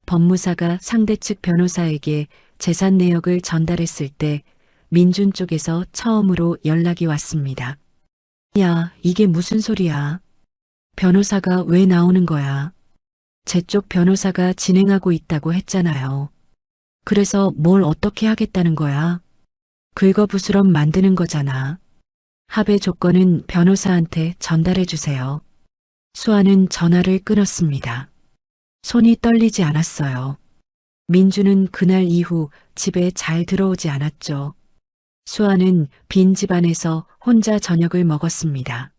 법무사가 상대 측 변호사에게 재산 내역을 전달했을 때 민준 쪽에서 처음으로 연락이 왔습니다. 야, 이게 무슨 소리야? 변호사가 왜 나오는 거야? 제 쪽 변호사가 진행하고 있다고 했잖아요. 그래서 뭘 어떻게 하겠다는 거야? 긁어부스럼 만드는 거잖아. 합의 조건은 변호사한테 전달해 주세요. 수아는 전화를 끊었습니다. 손이 떨리지 않았어요. 민주는 그날 이후 집에 잘 들어오지 않았죠. 수아는 빈 집안에서 혼자 저녁을 먹었습니다.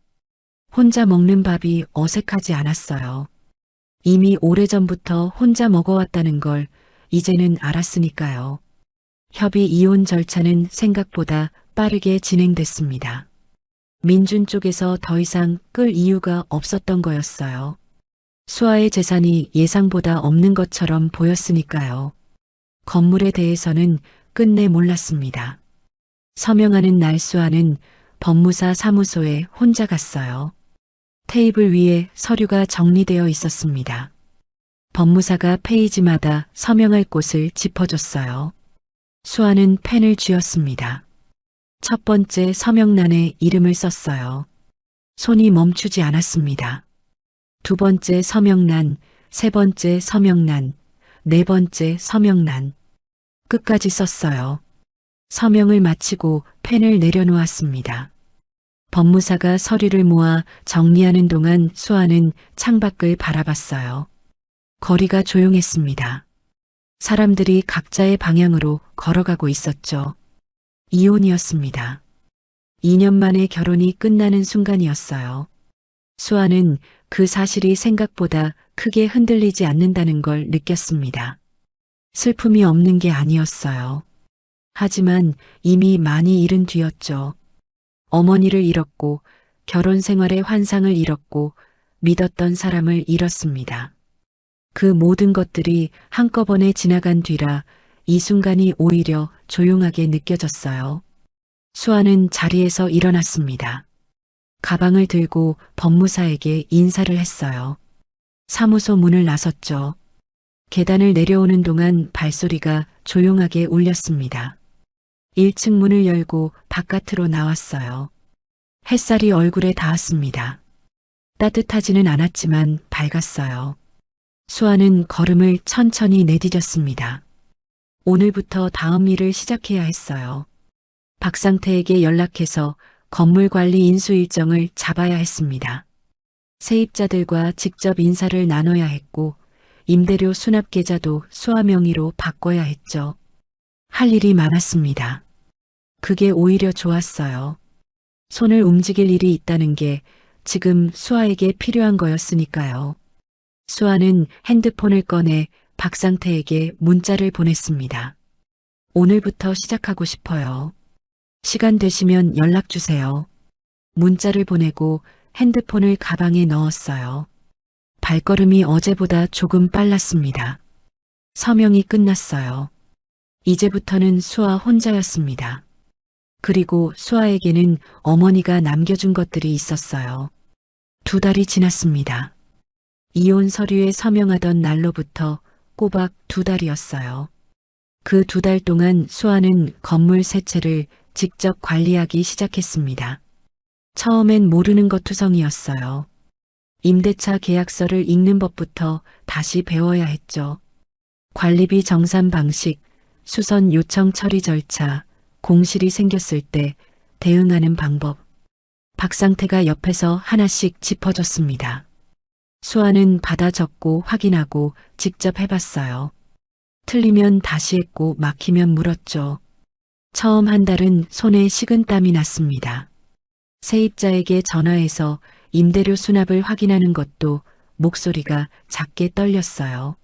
혼자 먹는 밥이 어색하지 않았어요. 이미 오래전부터 혼자 먹어왔다는 걸 이제는 알았으니까요. 협의 이혼 절차는 생각보다 빠르게 진행됐습니다. 민준 쪽에서 더 이상 끌 이유가 없었던 거였어요. 수아의 재산이 예상보다 없는 것처럼 보였으니까요. 건물에 대해서는 끝내 몰랐습니다. 서명하는 날 수아는 법무사 사무소에 혼자 갔어요. 테이블 위에 서류가 정리되어 있었습니다. 법무사가 페이지마다 서명할 곳을 짚어줬어요. 수아는 펜을 쥐었습니다. 첫 번째 서명란에 이름을 썼어요. 손이 멈추지 않았습니다. 두 번째 서명란, 세 번째 서명란, 네 번째 서명란. 끝까지 썼어요. 서명을 마치고 펜을 내려놓았습니다. 법무사가 서류를 모아 정리하는 동안 수아는 창밖을 바라봤어요. 거리가 조용했습니다. 사람들이 각자의 방향으로 걸어가고 있었죠. 이혼이었습니다. 2년 만에 결혼이 끝나는 순간이었어요. 수아는 그 사실이 생각보다 크게 흔들리지 않는다는 걸 느꼈습니다. 슬픔이 없는 게 아니었어요. 하지만 이미 많이 잃은 뒤였죠. 어머니를 잃었고 결혼 생활의 환상을 잃었고 믿었던 사람을 잃었습니다. 그 모든 것들이 한꺼번에 지나간 뒤라 이 순간이 오히려 조용하게 느껴졌어요. 수아는 자리에서 일어났습니다. 가방을 들고 법무사에게 인사를 했어요. 사무소 문을 나섰죠. 계단을 내려오는 동안 발소리가 조용하게 울렸습니다. 1층 문을 열고 바깥으로 나왔어요. 햇살이 얼굴에 닿았습니다. 따뜻하지는 않았지만 밝았어요. 수아는 걸음을 천천히 내디뎠습니다. 오늘부터 다음 일을 시작해야 했어요. 박상태에게 연락해서 건물 관리 인수 일정을 잡아야 했습니다. 세입자들과 직접 인사를 나눠야 했고 임대료 수납 계좌도 수아 명의로 바꿔야 했죠. 할 일이 많았습니다. 그게 오히려 좋았어요. 손을 움직일 일이 있다는 게 지금 수아에게 필요한 거였으니까요. 수아는 핸드폰을 꺼내 박상태에게 문자를 보냈습니다. 오늘부터 시작하고 싶어요. 시간 되시면 연락 주세요. 문자를 보내고 핸드폰을 가방에 넣었어요. 발걸음이 어제보다 조금 빨랐습니다. 서명이 끝났어요. 이제부터는 수아 혼자였습니다. 그리고 수아에게는 어머니가 남겨준 것들이 있었어요. 2달이 지났습니다. 이혼 서류에 서명하던 날로부터 꼬박 2달이었어요. 그 2달 동안 수아는 건물 세 채를 직접 관리하기 시작했습니다. 처음엔 모르는 것 투성이었어요. 임대차 계약서를 읽는 법부터 다시 배워야 했죠. 관리비 정산 방식, 수선 요청 처리 절차, 공실이 생겼을 때 대응하는 방법. 박상태가 옆에서 하나씩 짚어줬습니다. 수아는 받아 적고 확인하고 직접 해봤어요. 틀리면 다시 했고 막히면 물었죠. 처음 한 달은 손에 식은땀이 났습니다. 세입자에게 전화해서 임대료 수납을 확인하는 것도 목소리가 작게 떨렸어요.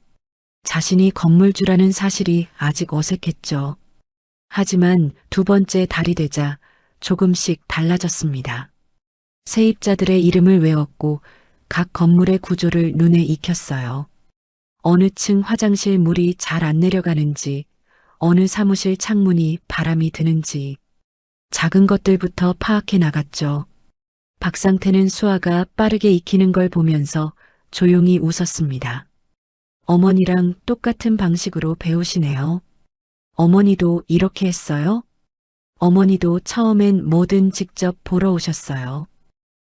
자신이 건물주라는 사실이 아직 어색했죠. 하지만 2번째 달이 되자 조금씩 달라졌습니다. 세입자들의 이름을 외웠고 각 건물의 구조를 눈에 익혔어요. 어느 층 화장실 물이 잘 안 내려가는지, 어느 사무실 창문이 바람이 드는지, 작은 것들부터 파악해 나갔죠. 박상태는 수아가 빠르게 익히는 걸 보면서 조용히 웃었습니다. 어머니랑 똑같은 방식으로 배우시네요. 어머니도 이렇게 했어요? 어머니도 처음엔 뭐든 직접 보러 오셨어요.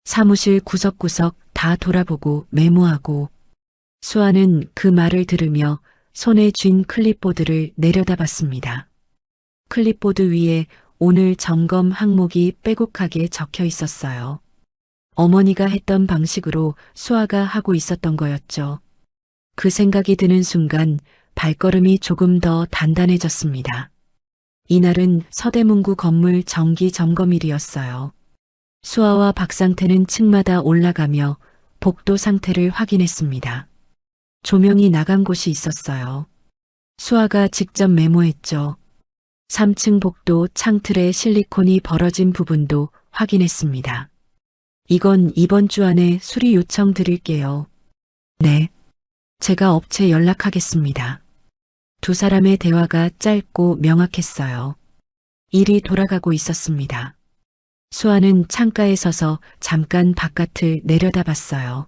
사무실 구석구석 다 돌아보고 메모하고. 수아는 그 말을 들으며 손에 쥔 클립보드를 내려다봤습니다. 클립보드 위에 오늘 점검 항목이 빼곡하게 적혀 있었어요. 어머니가 했던 방식으로 수아가 하고 있었던 거였죠. 그 생각이 드는 순간 발걸음이 조금 더 단단해졌습니다. 이날은 서대문구 건물 정기 점검일이었어요. 수아와 박상태는 층마다 올라가며 복도 상태를 확인했습니다. 조명이 나간 곳이 있었어요. 수아가 직접 메모했죠. 3층 복도 창틀에 실리콘이 벌어진 부분도 확인했습니다. 이건 이번 주 안에 수리 요청 드릴게요. 네. 제가 업체 연락하겠습니다. 2 사람의 대화가 짧고 명확했어요. 일이 돌아가고 있었습니다. 수아는 창가에 서서 잠깐 바깥을 내려다봤어요.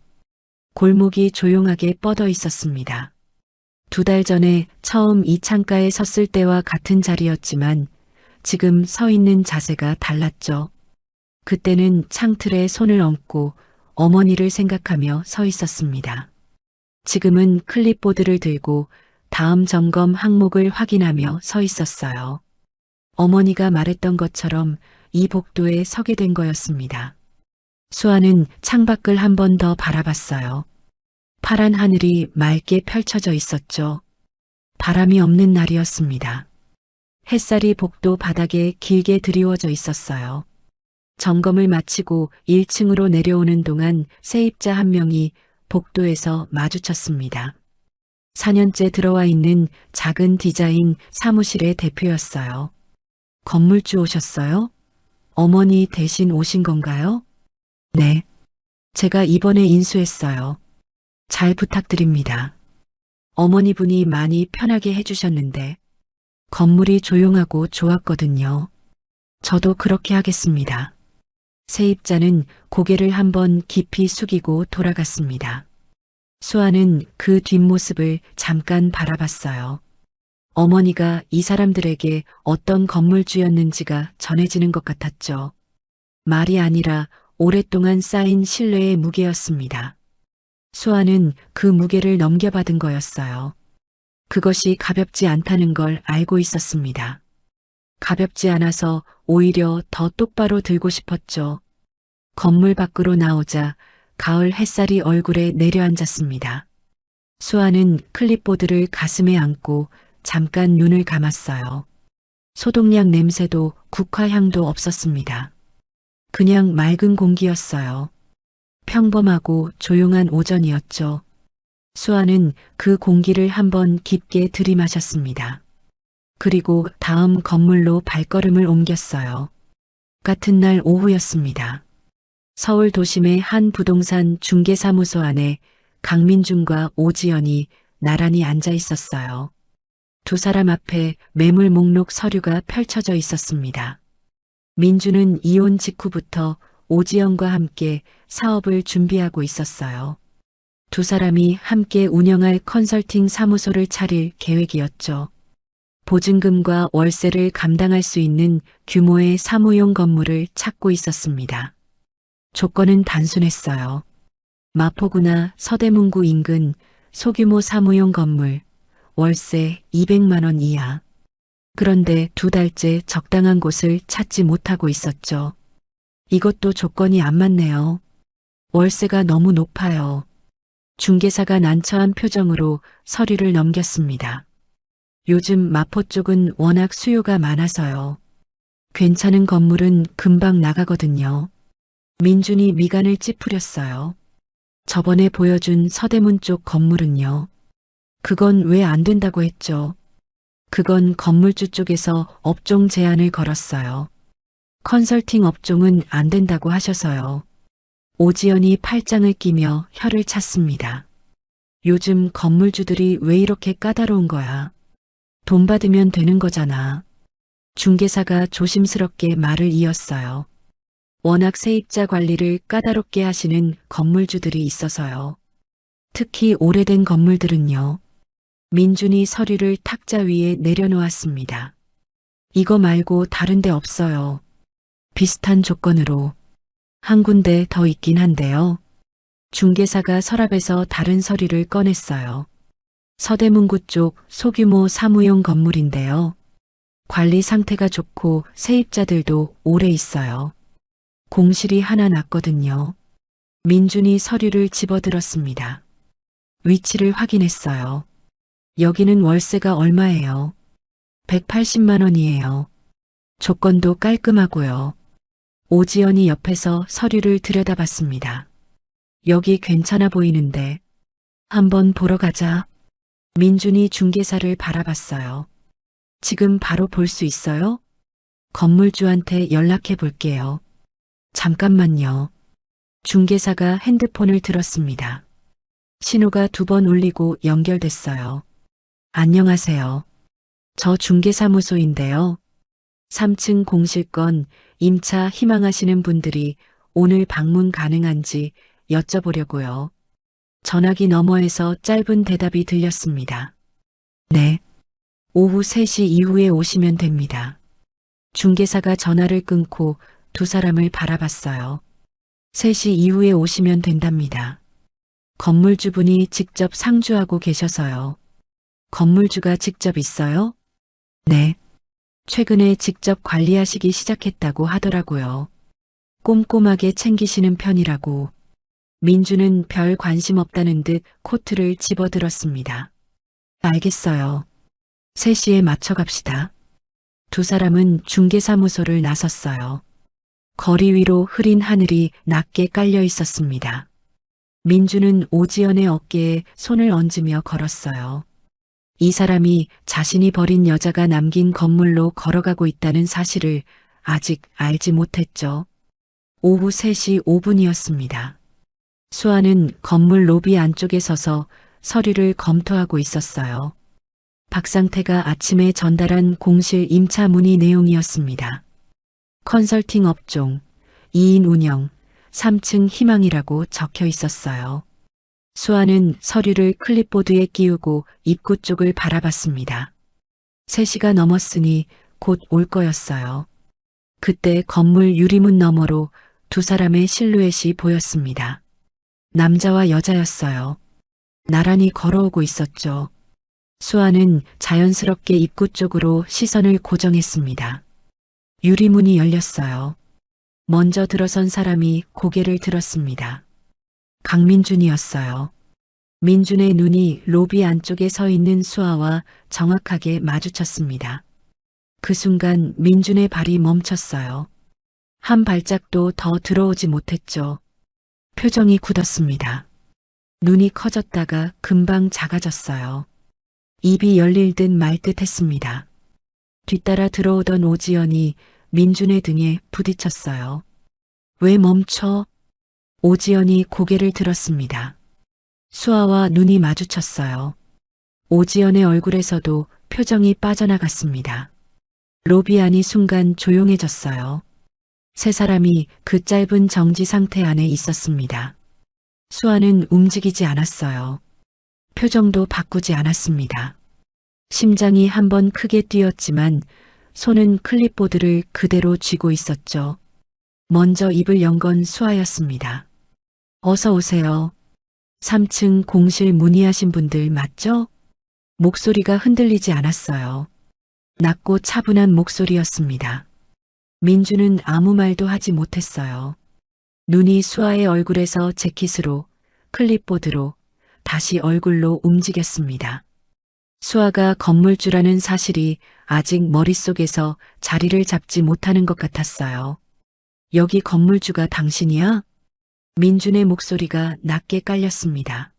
골목이 조용하게 뻗어 있었습니다. 2달 전에 처음 이 창가에 섰을 때와 같은 자리였지만 지금 서 있는 자세가 달랐죠. 그때는 창틀에 손을 얹고 어머니를 생각하며 서 있었습니다. 지금은 클립보드를 들고 다음 점검 항목을 확인하며 서 있었어요. 어머니가 말했던 것처럼 이 복도에 서게 된 거였습니다. 수아는 창밖을 한 번 더 바라봤어요. 파란 하늘이 맑게 펼쳐져 있었죠. 바람이 없는 날이었습니다. 햇살이 복도 바닥에 길게 드리워져 있었어요. 점검을 마치고 1층으로 내려오는 동안 세입자 한 명이 복도에서 마주쳤습니다. 4년째 들어와 있는 작은 디자인 사무실의 대표였어요. 건물주 오셨어요? 어머니 대신 오신 건가요? 네. 제가 이번에 인수했어요. 잘 부탁드립니다. 어머니 분이 많이 편하게 해주셨는데 건물이 조용하고 좋았거든요. 저도 그렇게 하겠습니다. 세입자는 고개를 한번 깊이 숙이고 돌아갔습니다. 수아는 그 뒷모습을 잠깐 바라봤어요. 어머니가 이 사람들에게 어떤 건물주였는지가 전해지는 것 같았죠. 말이 아니라 오랫동안 쌓인 신뢰의 무게였습니다. 수아는 그 무게를 넘겨받은 거였어요. 그것이 가볍지 않다는 걸 알고 있었습니다. 가볍지 않아서 오히려 더 똑바로 들고 싶었죠. 건물 밖으로 나오자 가을 햇살이 얼굴에 내려앉았습니다. 수아는 클립보드를 가슴에 안고 잠깐 눈을 감았어요. 소독약 냄새도 국화향도 없었습니다. 그냥 맑은 공기였어요. 평범하고 조용한 오전이었죠. 수아는 그 공기를 한번 깊게 들이마셨습니다. 그리고 다음 건물로 발걸음을 옮겼어요. 같은 날 오후였습니다. 서울 도심의 한 부동산 중개사무소 안에 강민준과 오지연이 나란히 앉아 있었어요. 두 사람 앞에 매물 목록 서류가 펼쳐져 있었습니다. 민준은 이혼 직후부터 오지연과 함께 사업을 준비하고 있었어요. 두 사람이 함께 운영할 컨설팅 사무소를 차릴 계획이었죠. 보증금과 월세를 감당할 수 있는 규모의 사무용 건물을 찾고 있었습니다. 조건은 단순했어요. 마포구나 서대문구 인근 소규모 사무용 건물, 월세 200만 원 이하. 그런데 2달째 적당한 곳을 찾지 못하고 있었죠. 이것도 조건이 안 맞네요. 월세가 너무 높아요. 중개사가 난처한 표정으로 서류를 넘겼습니다. 요즘 마포 쪽은 워낙 수요가 많아서요. 괜찮은 건물은 금방 나가거든요. 민준이 미간을 찌푸렸어요. 저번에 보여준 서대문 쪽 건물은요. 그건 왜 안 된다고 했죠. 그건 건물주 쪽에서 업종 제한을 걸었어요. 컨설팅 업종은 안 된다고 하셔서요. 오지연이 팔짱을 끼며 혀를 찼습니다. 요즘 건물주들이 왜 이렇게 까다로운 거야? 돈 받으면 되는 거잖아. 중개사가 조심스럽게 말을 이었어요. 워낙 세입자 관리를 까다롭게 하시는 건물주들이 있어서요. 특히 오래된 건물들은요. 민준이 서류를 탁자 위에 내려놓았습니다. 이거 말고 다른 데 없어요. 비슷한 조건으로. 한 군데 더 있긴 한데요. 중개사가 서랍에서 다른 서류를 꺼냈어요. 서대문구 쪽 소규모 사무용 건물인데요. 관리 상태가 좋고 세입자들도 오래 있어요. 공실이 하나 났거든요. 민준이 서류를 집어들었습니다. 위치를 확인했어요. 여기는 월세가 얼마예요? 180만 원이에요. 조건도 깔끔하고요. 오지연이 옆에서 서류를 들여다봤습니다. 여기 괜찮아 보이는데 한번 보러 가자. 민준이 중개사를 바라봤어요. 지금 바로 볼 수 있어요? 건물주한테 연락해 볼게요. 잠깐만요. 중개사가 핸드폰을 들었습니다. 신호가 2번 울리고 연결됐어요. 안녕하세요. 저 중개사무소인데요. 3층 공실권 임차 희망하시는 분들이 오늘 방문 가능한지 여쭤보려고요. 전화기 너머에서 짧은 대답이 들렸습니다. 네. 오후 3시 이후에 오시면 됩니다. 중개사가 전화를 끊고 두 사람을 바라봤어요. 3시 이후에 오시면 된답니다. 건물주분이 직접 상주하고 계셔서요. 건물주가 직접 있어요? 네. 최근에 직접 관리하시기 시작했다고 하더라고요. 꼼꼼하게 챙기시는 편이라고. 민주는 별 관심 없다는 듯 코트를 집어들었습니다. 알겠어요. 3시에 맞춰 갑시다. 두 사람은 중개사무소를 나섰어요. 거리 위로 흐린 하늘이 낮게 깔려 있었습니다. 민주는 오지연의 어깨에 손을 얹으며 걸었어요. 이 사람이 자신이 버린 여자가 남긴 건물로 걸어가고 있다는 사실을 아직 알지 못했죠. 오후 3시 5분이었습니다. 수아는 건물 로비 안쪽에 서서 서류를 검토하고 있었어요. 박상태가 아침에 전달한 공실 임차 문의 내용이었습니다. 컨설팅 업종, 2인 운영, 3층 희망이라고 적혀 있었어요. 수아는 서류를 클립보드에 끼우고 입구 쪽을 바라봤습니다. 3시가 넘었으니 곧 올 거였어요. 그때 건물 유리문 너머로 두 사람의 실루엣이 보였습니다. 남자와 여자였어요. 나란히 걸어오고 있었죠. 수아는 자연스럽게 입구 쪽으로 시선을 고정했습니다. 유리문이 열렸어요. 먼저 들어선 사람이 고개를 들었습니다. 강민준이었어요. 민준의 눈이 로비 안쪽에 서 있는 수아와 정확하게 마주쳤습니다. 그 순간 민준의 발이 멈췄어요. 한 발짝도 더 들어오지 못했죠. 표정이 굳었습니다. 눈이 커졌다가 금방 작아졌어요. 입이 열릴 듯 말 듯 했습니다. 뒤따라 들어오던 오지연이 민준의 등에 부딪혔어요. 왜 멈춰? 오지연이 고개를 들었습니다. 수아와 눈이 마주쳤어요. 오지연의 얼굴에서도 표정이 빠져나갔습니다. 로비 안이 순간 조용해졌어요. 세 사람이 그 짧은 정지 상태 안에 있었습니다. 수아는 움직이지 않았어요. 표정도 바꾸지 않았습니다. 심장이 한번 크게 뛰었지만 손은 클립보드를 그대로 쥐고 있었죠. 먼저 입을 연 건 수아였습니다. 어서 오세요. 3층 공실 문의하신 분들 맞죠? 목소리가 흔들리지 않았어요. 낮고 차분한 목소리였습니다. 민주는 아무 말도 하지 못했어요. 눈이 수아의 얼굴에서 재킷으로, 클립보드로, 다시 얼굴로 움직였습니다. 수아가 건물주라는 사실이 아직 머릿속에서 자리를 잡지 못하는 것 같았어요. 여기 건물주가 당신이야? 민준의 목소리가 낮게 깔렸습니다.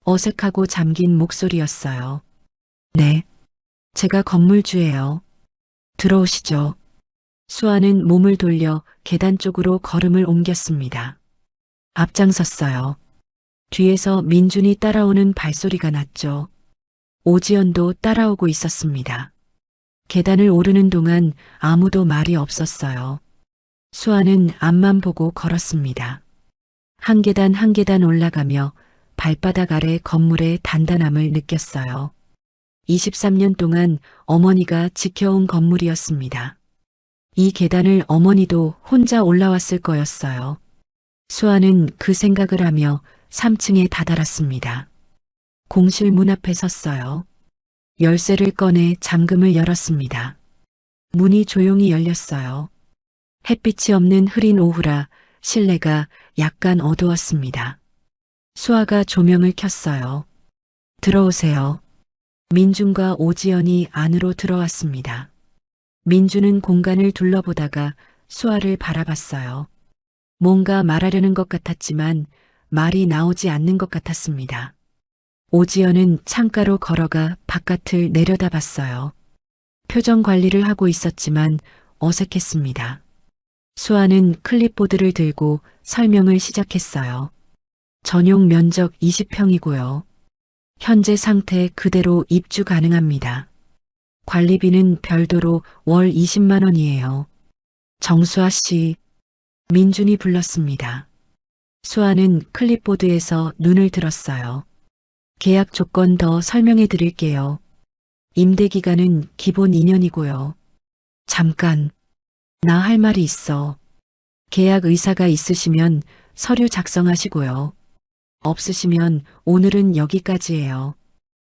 어색하고 잠긴 목소리였어요. 네, 제가 건물주예요. 들어오시죠. 수아는 몸을 돌려 계단 쪽으로 걸음을 옮겼습니다. 앞장섰어요. 뒤에서 민준이 따라오는 발소리가 났죠. 오지연도 따라오고 있었습니다. 계단을 오르는 동안 아무도 말이 없었어요. 수아는 앞만 보고 걸었습니다. 한 계단 한 계단 올라가며 발바닥 아래 건물의 단단함을 느꼈어요. 23년 동안 어머니가 지켜온 건물이었습니다. 이 계단을 어머니도 혼자 올라왔을 거였어요. 수아는 그 생각을 하며 3층에 다다랐습니다. 공실 문 앞에 섰어요. 열쇠를 꺼내 잠금을 열었습니다. 문이 조용히 열렸어요. 햇빛이 없는 흐린 오후라 실내가 약간 어두웠습니다. 수아가 조명을 켰어요. 들어오세요. 민준과 오지연이 안으로 들어왔습니다. 민준은 공간을 둘러보다가 수아를 바라봤어요. 뭔가 말하려는 것 같았지만 말이 나오지 않는 것 같았습니다. 오지연은 창가로 걸어가 바깥을 내려다봤어요. 표정 관리를 하고 있었지만 어색했습니다. 수아는 클립보드를 들고 설명을 시작했어요. 전용 면적 20평이고요. 현재 상태 그대로 입주 가능합니다. 관리비는 별도로 월 20만 원이에요. 정수아 씨, 민준이 불렀습니다. 수아는 클립보드에서 눈을 들었어요. 계약 조건 더 설명해 드릴게요. 임대 기간은 기본 2년이고요. 잠깐, 나 할 말이 있어. 계약 의사가 있으시면 서류 작성하시고요. 없으시면 오늘은 여기까지예요.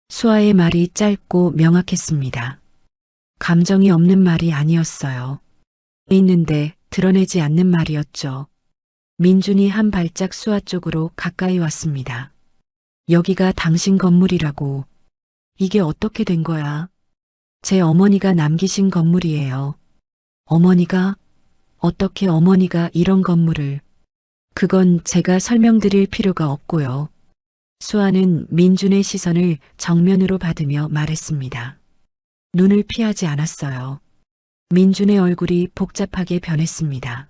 수아의 말이 짧고 명확했습니다. 감정이 없는 말이 아니었어요. 있는데 드러내지 않는 말이었죠. 민준이 한 발짝 수아 쪽으로 가까이 왔습니다. 여기가 당신 건물이라고. 이게 어떻게 된 거야? 제 어머니가 남기신 건물이에요. 어머니가? 어떻게 어머니가 이런 건물을? 그건 제가 설명드릴 필요가 없고요. 수아는 민준의 시선을 정면으로 받으며 말했습니다. 눈을 피하지 않았어요. 민준의 얼굴이 복잡하게 변했습니다.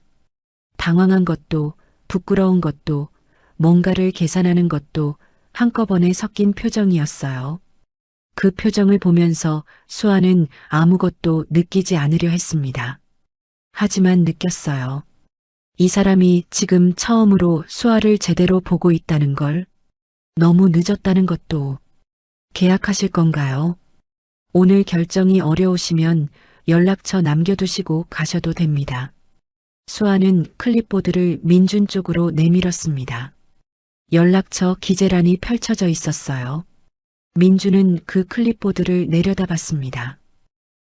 당황한 것도, 부끄러운 것도, 뭔가를 계산하는 것도 한꺼번에 섞인 표정이었어요. 그 표정을 보면서 수아는 아무것도 느끼지 않으려 했습니다. 하지만 느꼈어요. 이 사람이 지금 처음으로 수아를 제대로 보고 있다는 걸, 너무 늦었다는 것도. 계약하실 건가요? 오늘 결정이 어려우시면 연락처 남겨두시고 가셔도 됩니다. 수아는 클립보드를 민준 쪽으로 내밀었습니다. 연락처 기재란이 펼쳐져 있었어요. 민준은 그 클립보드를 내려다봤습니다.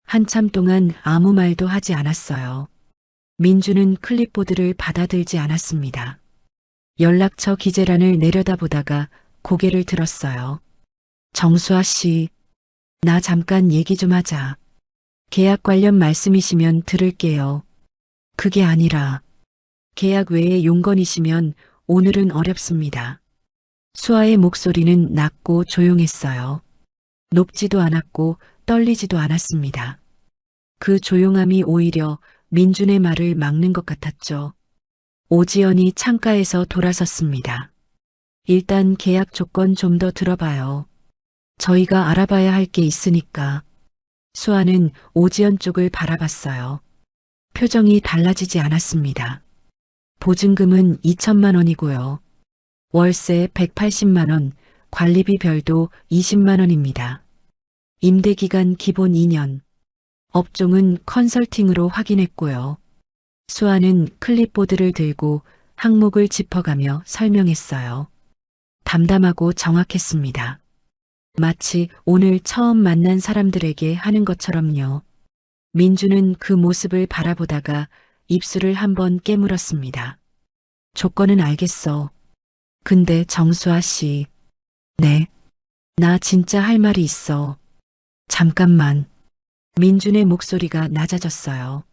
한참 동안 아무 말도 하지 않았어요. 민준은 클립보드를 받아들지 않았습니다. 연락처 기재란을 내려다보다가 고개를 들었어요. 정수아 씨, 나 잠깐 얘기 좀 하자. 계약 관련 말씀이시면 들을게요. 그게 아니라 계약 외의 용건이시면 오늘은 어렵습니다. 수아의 목소리는 낮고 조용했어요. 높지도 않았고 떨리지도 않았습니다. 그 조용함이 오히려 민준의 말을 막는 것 같았죠. 오지연이 창가에서 돌아섰습니다. 일단 계약 조건 좀 더 들어봐요. 저희가 알아봐야 할 게 있으니까. 수아는 오지연 쪽을 바라봤어요. 표정이 달라지지 않았습니다. 보증금은 2천만 원이고요. 월세 180만 원, 관리비 별도 20만 원입니다. 임대기간 기본 2년. 업종은 컨설팅으로 확인했고요. 수아는 클립보드를 들고 항목을 짚어가며 설명했어요. 담담하고 정확했습니다. 마치 오늘 처음 만난 사람들에게 하는 것처럼요. 민주는 그 모습을 바라보다가 입술을 한번 깨물었습니다. 조건은 알겠어. 근데 정수아 씨. 네. 나 진짜 할 말이 있어. 잠깐만. 민준의 목소리가 낮아졌어요.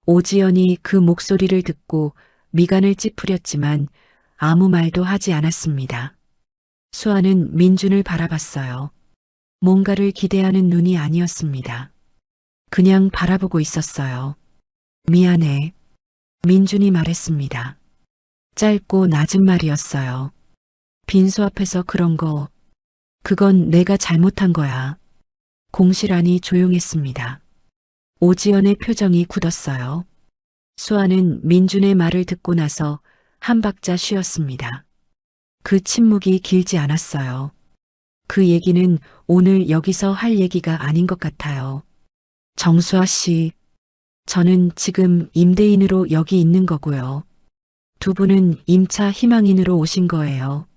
오지연이 그 목소리를 듣고 미간을 찌푸렸지만 아무 말도 하지 않았습니다. 수아는 민준을 바라봤어요. 뭔가를 기대하는 눈이 아니었습니다. 그냥 바라보고 있었어요. 미안해. 민준이 말했습니다. 짧고 낮은 말이었어요. 빈수 앞에서 그런 거, 그건 내가 잘못한 거야. 공실 안이 조용했습니다. 오지연의 표정이 굳었어요. 수아는 민준의 말을 듣고 나서 한 박자 쉬었습니다. 그 침묵이 길지 않았어요. 그 얘기는 오늘 여기서 할 얘기가 아닌 것 같아요. 정수아 씨, 저는 지금 임대인으로 여기 있는 거고요. 두 분은 임차 희망인으로 오신 거예요.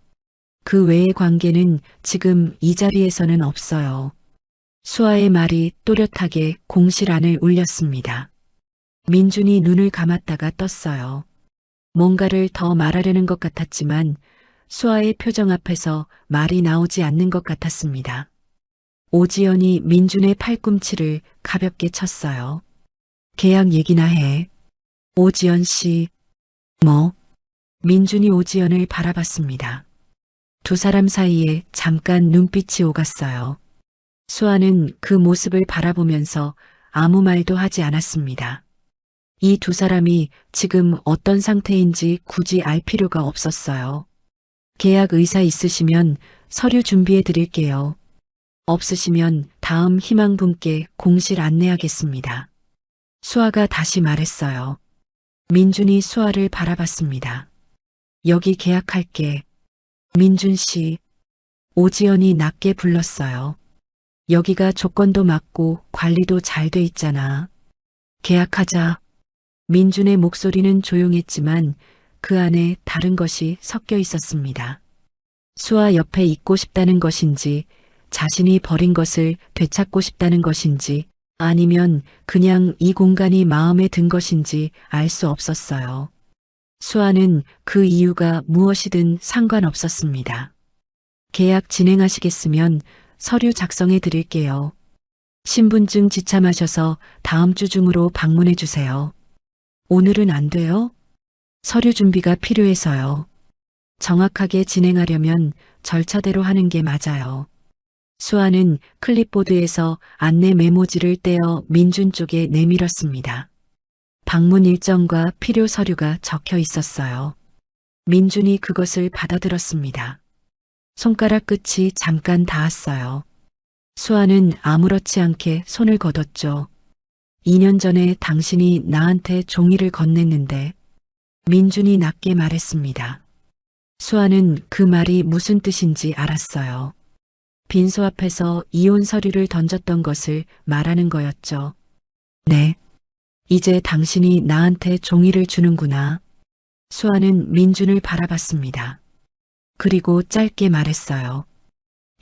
그 외의 관계는 지금 이 자리에서는 없어요. 수아의 말이 또렷하게 공실 안을 울렸습니다. 민준이 눈을 감았다가 떴어요. 뭔가를 더 말하려는 것 같았지만 수아의 표정 앞에서 말이 나오지 않는 것 같았습니다. 오지연이 민준의 팔꿈치를 가볍게 쳤어요. 계약 얘기나 해. 오지연 씨. 뭐? 민준이 오지연을 바라봤습니다. 두 사람 사이에 잠깐 눈빛이 오갔어요. 수아는 그 모습을 바라보면서 아무 말도 하지 않았습니다. 이 두 사람이 지금 어떤 상태인지 굳이 알 필요가 없었어요. 계약 의사 있으시면 서류 준비해 드릴게요. 없으시면 다음 희망분께 공실 안내하겠습니다. 수아가 다시 말했어요. 민준이 수아를 바라봤습니다. 여기 계약할게. 민준 씨. 오지연이 낮게 불렀어요. 여기가 조건도 맞고 관리도 잘 돼 있잖아. 계약하자. 민준의 목소리는 조용했지만 그 안에 다른 것이 섞여 있었습니다. 수아 옆에 있고 싶다는 것인지, 자신이 버린 것을 되찾고 싶다는 것인지, 아니면 그냥 이 공간이 마음에 든 것인지 알 수 없었어요. 수아는 그 이유가 무엇이든 상관없었습니다. 계약 진행하시겠으면 서류 작성해 드릴게요. 신분증 지참하셔서 다음 주 중으로 방문해 주세요. 오늘은 안 돼요? 서류 준비가 필요해서요. 정확하게 진행하려면 절차대로 하는 게 맞아요. 수아는 클립보드에서 안내 메모지를 떼어 민준 쪽에 내밀었습니다. 방문 일정과 필요 서류가 적혀 있었어요. 민준이 그것을 받아들었습니다. 손가락 끝이 잠깐 닿았어요. 수아는 아무렇지 않게 손을 거뒀죠. 2년 전에 당신이 나한테 종이를 건넸는데, 민준이 낮게 말했습니다. 수아는 그 말이 무슨 뜻인지 알았어요. 빈소 앞에서 이혼 서류를 던졌던 것을 말하는 거였죠. 네. 이제 당신이 나한테 종이를 주는구나. 수아는 민준을 바라봤습니다. 그리고 짧게 말했어요.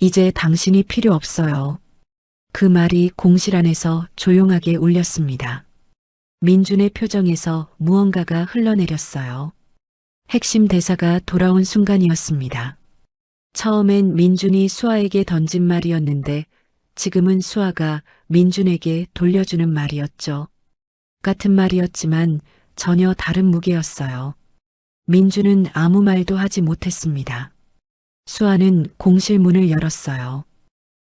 이제 당신이 필요 없어요. 그 말이 공실 안에서 조용하게 울렸습니다. 민준의 표정에서 무언가가 흘러내렸어요. 핵심 대사가 돌아온 순간이었습니다. 처음엔 민준이 수아에게 던진 말이었는데 지금은 수아가 민준에게 돌려주는 말이었죠. 같은 말이었지만 전혀 다른 무게였어요. 민준은 아무 말도 하지 못했습니다. 수아는 공실 문을 열었어요.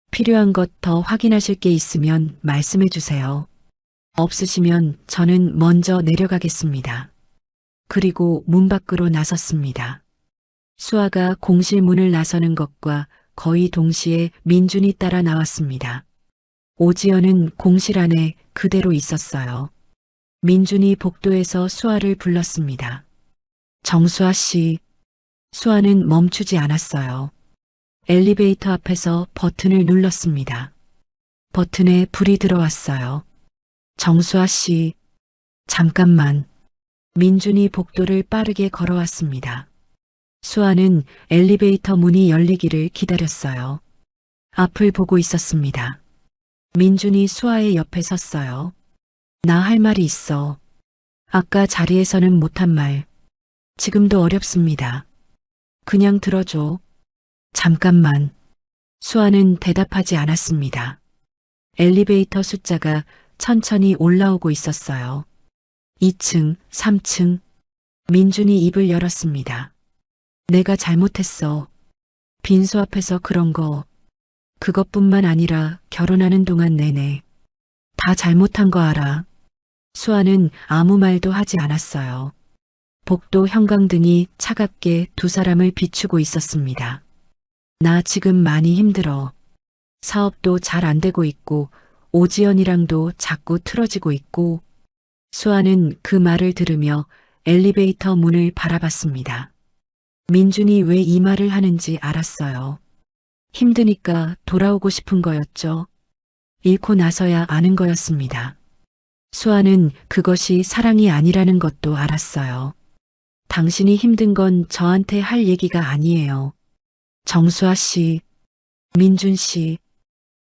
필요한 것 더 확인하실 게 있으면 말씀해 주세요. 없으시면 저는 먼저 내려가겠습니다. 그리고 문 밖으로 나섰습니다. 수아가 공실 문을 나서는 것과 거의 동시에 민준이 따라 나왔습니다. 오지연은 공실 안에 그대로 있었어요. 민준이 복도에서 수아를 불렀습니다. 정수아 씨. 수아는 멈추지 않았어요. 엘리베이터 앞에서 버튼을 눌렀습니다. 버튼에 불이 들어왔어요. 정수아 씨. 잠깐만. 민준이 복도를 빠르게 걸어왔습니다. 수아는 엘리베이터 문이 열리기를 기다렸어요. 앞을 보고 있었습니다. 민준이 수아의 옆에 섰어요. 나 할 말이 있어. 아까 자리에서는 못한 말. 지금도 어렵습니다. 그냥 들어줘. 잠깐만. 수아는 대답하지 않았습니다. 엘리베이터 숫자가 천천히 올라오고 있었어요. 2층, 3층. 민준이 입을 열었습니다. 내가 잘못했어. 빈소 앞에서 그런 거. 그것뿐만 아니라 결혼하는 동안 내내. 다 잘못한 거 알아. 수아는 아무 말도 하지 않았어요. 복도 형광등이 차갑게 두 사람을 비추고 있었습니다. 나 지금 많이 힘들어. 사업도 잘 안 되고 있고 오지연이랑도 자꾸 틀어지고 있고. 수아는 그 말을 들으며 엘리베이터 문을 바라봤습니다. 민준이 왜 이 말을 하는지 알았어요. 힘드니까 돌아오고 싶은 거였죠. 잃고 나서야 아는 거였습니다. 수아는 그것이 사랑이 아니라는 것도 알았어요. 당신이 힘든 건 저한테 할 얘기가 아니에요. 정수아 씨, 민준 씨.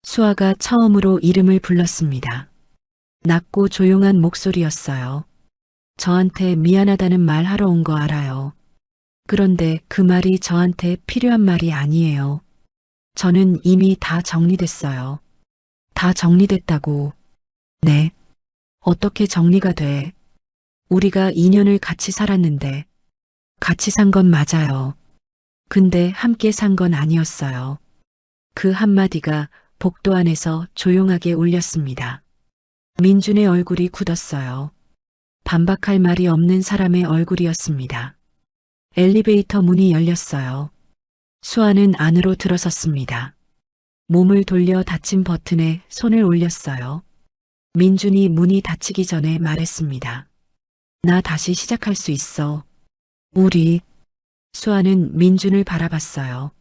수아가 처음으로 이름을 불렀습니다. 낮고 조용한 목소리였어요. 저한테 미안하다는 말 하러 온 거 알아요. 그런데 그 말이 저한테 필요한 말이 아니에요. 저는 이미 다 정리됐어요. 다 정리됐다고. 네. 어떻게 정리가 돼? 우리가 2년을 같이 살았는데. 같이 산 건 맞아요. 근데 함께 산 건 아니었어요. 그 한마디가 복도 안에서 조용하게 울렸습니다. 민준의 얼굴이 굳었어요. 반박할 말이 없는 사람의 얼굴이었습니다. 엘리베이터 문이 열렸어요. 수아는 안으로 들어섰습니다. 몸을 돌려 닫힌 버튼에 손을 올렸어요. 민준이 문이 닫히기 전에 말했습니다. 나 다시 시작할 수 있어. 우리. 수아는 민준을 바라봤어요.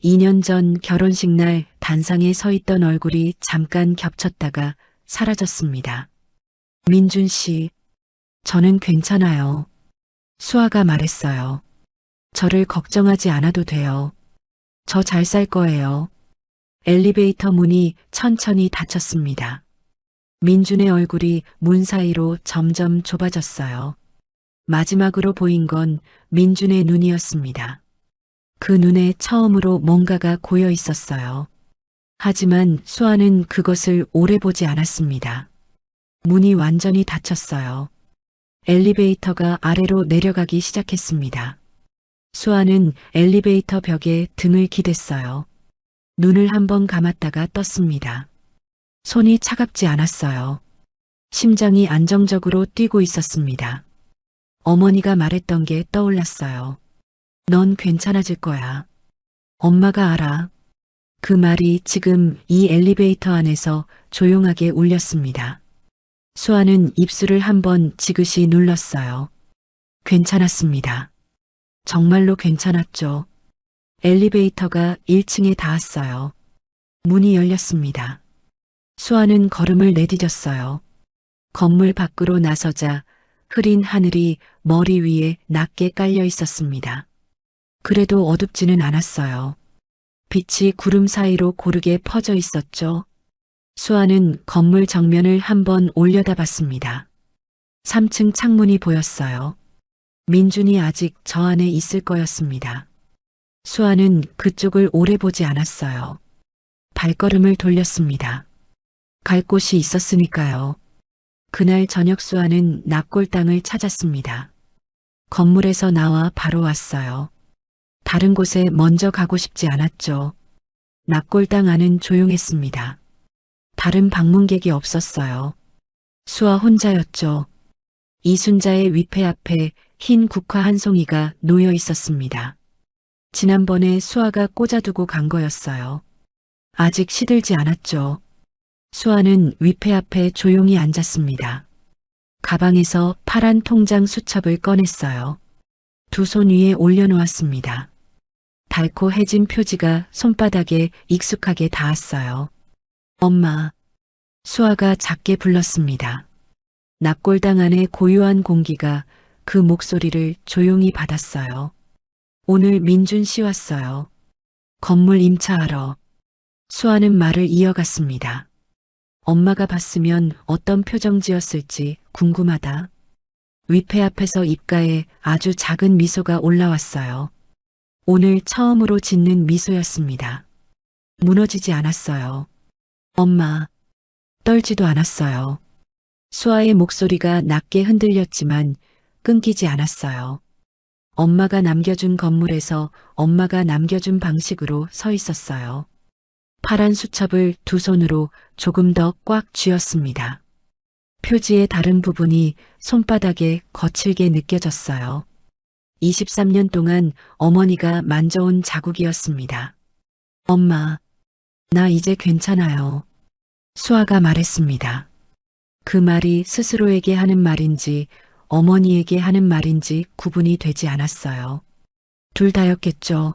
2년 전 결혼식 날 단상에 서 있던 얼굴이 잠깐 겹쳤다가 사라졌습니다. 민준 씨, 저는 괜찮아요. 수아가 말했어요. 저를 걱정하지 않아도 돼요. 저 잘 살 거예요. 엘리베이터 문이 천천히 닫혔습니다. 민준의 얼굴이 문 사이로 점점 좁아졌어요. 마지막으로 보인 건 민준의 눈이었습니다. 그 눈에 처음으로 뭔가가 고여 있었어요. 하지만 수아는 그것을 오래 보지 않았습니다. 문이 완전히 닫혔어요. 엘리베이터가 아래로 내려가기 시작했습니다. 수아는 엘리베이터 벽에 등을 기댔어요. 눈을 한번 감았다가 떴습니다. 손이 차갑지 않았어요. 심장이 안정적으로 뛰고 있었습니다. 어머니가 말했던 게 떠올랐어요. 넌 괜찮아질 거야. 엄마가 알아. 그 말이 지금 이 엘리베이터 안에서 조용하게 울렸습니다. 수아는 입술을 한번 지그시 눌렀어요. 괜찮았습니다. 정말로 괜찮았죠. 엘리베이터가 1층에 닿았어요. 문이 열렸습니다. 수아는 걸음을 내디뎠어요. 건물 밖으로 나서자 흐린 하늘이 머리 위에 낮게 깔려 있었습니다. 그래도 어둡지는 않았어요. 빛이 구름 사이로 고르게 퍼져 있었죠. 수아는 건물 정면을 한번 올려다봤습니다. 3층 창문이 보였어요. 민준이 아직 저 안에 있을 거였습니다. 수아는 그쪽을 오래 보지 않았어요. 발걸음을 돌렸습니다. 갈 곳이 있었으니까요. 그날 저녁 수아는 납골당을 찾았습니다. 건물에서 나와 바로 왔어요. 다른 곳에 먼저 가고 싶지 않았죠. 납골당 안은 조용했습니다. 다른 방문객이 없었어요. 수아 혼자였죠. 이순자의 위패 앞에 흰 국화 한 송이가 놓여 있었습니다. 지난번에 수아가 꽂아두고 간 거였어요. 아직 시들지 않았죠. 수아는 위패 앞에 조용히 앉았습니다. 가방에서 파란 통장 수첩을 꺼냈어요. 두 손 위에 올려놓았습니다. 달코해진 표지가 손바닥에 익숙하게 닿았어요. 엄마. 수아가 작게 불렀습니다. 납골당 안의 고요한 공기가 그 목소리를 조용히 받았어요. 오늘 민준 씨 왔어요. 건물 임차하러. 수아는 말을 이어갔습니다. 엄마가 봤으면 어떤 표정 지었을지 궁금하다. 위패 앞에서 입가에 아주 작은 미소가 올라왔어요. 오늘 처음으로 짓는 미소였습니다. 무너지지 않았어요. 엄마. 떨지도 않았어요. 수아의 목소리가 낮게 흔들렸지만 끊기지 않았어요. 엄마가 남겨준 건물에서 엄마가 남겨준 방식으로 서 있었어요. 파란 수첩을 두 손으로 조금 더 꽉 쥐었습니다. 표지의 다른 부분이 손바닥에 거칠게 느껴졌어요. 23년 동안 어머니가 만져온 자국이었습니다. 엄마, 나 이제 괜찮아요. 수아가 말했습니다. 그 말이 스스로에게 하는 말인지 어머니에게 하는 말인지 구분이 되지 않았어요. 둘 다였겠죠.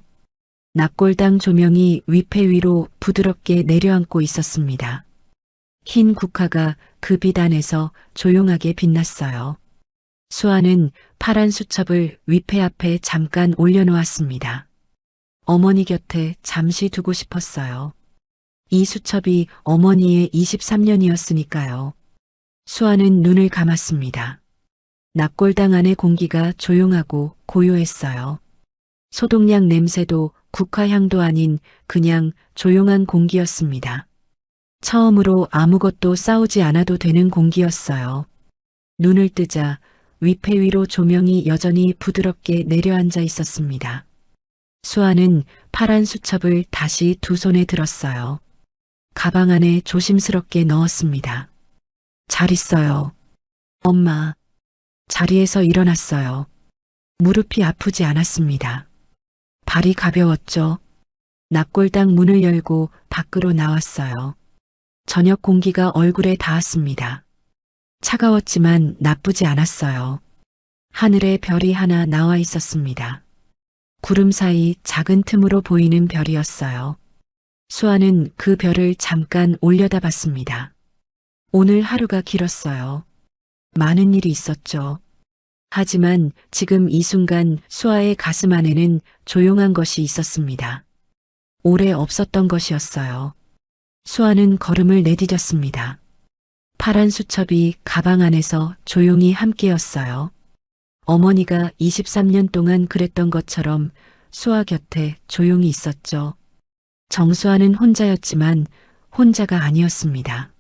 납골당 조명이 위패 위로 부드럽게 내려앉고 있었습니다. 흰 국화가 그 빛 안에서 조용하게 빛났어요. 수아는 파란 수첩을 위패 앞에 잠깐 올려놓았습니다. 어머니 곁에 잠시 두고 싶었어요. 이 수첩이 어머니의 23년이었으니까요. 수아는 눈을 감았습니다. 납골당 안의 공기가 조용하고 고요했어요. 소독약 냄새도 국화향도 아닌 그냥 조용한 공기였습니다. 처음으로 아무것도 싸우지 않아도 되는 공기였어요. 눈을 뜨자 위패 위로 조명이 여전히 부드럽게 내려앉아 있었습니다. 수아는 파란 수첩을 다시 두 손에 들었어요. 가방 안에 조심스럽게 넣었습니다. 잘 있어요. 엄마. 자리에서 일어났어요. 무릎이 아프지 않았습니다. 발이 가벼웠죠. 납골당 문을 열고 밖으로 나왔어요. 저녁 공기가 얼굴에 닿았습니다. 차가웠지만 나쁘지 않았어요. 하늘에 별이 하나 나와 있었습니다. 구름 사이 작은 틈으로 보이는 별이었어요. 수아는 그 별을 잠깐 올려다봤습니다. 오늘 하루가 길었어요. 많은 일이 있었죠. 하지만 지금 이 순간 수아의 가슴 안에는 조용한 것이 있었습니다. 오래 없었던 것이었어요. 수아는 걸음을 내디뎠습니다. 파란 수첩이 가방 안에서 조용히 함께였어요. 어머니가 23년 동안 그랬던 것처럼 수아 곁에 조용히 있었죠. 정수아는 혼자였지만 혼자가 아니었습니다.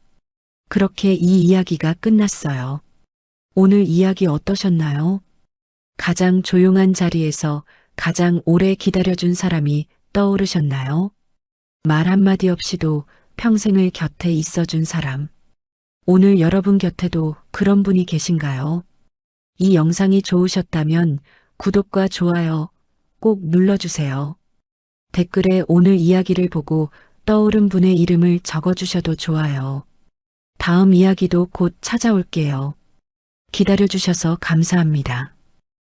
그렇게 이 이야기가 끝났어요. 오늘 이야기 어떠셨나요? 가장 조용한 자리에서 가장 오래 기다려준 사람이 떠오르셨나요? 말 한마디 없이도 평생을 곁에 있어준 사람. 오늘 여러분 곁에도 그런 분이 계신가요? 이 영상이 좋으셨다면 구독과 좋아요 꼭 눌러주세요. 댓글에 오늘 이야기를 보고 떠오른 분의 이름을 적어주셔도 좋아요. 다음 이야기도 곧 찾아올게요. 기다려주셔서 감사합니다.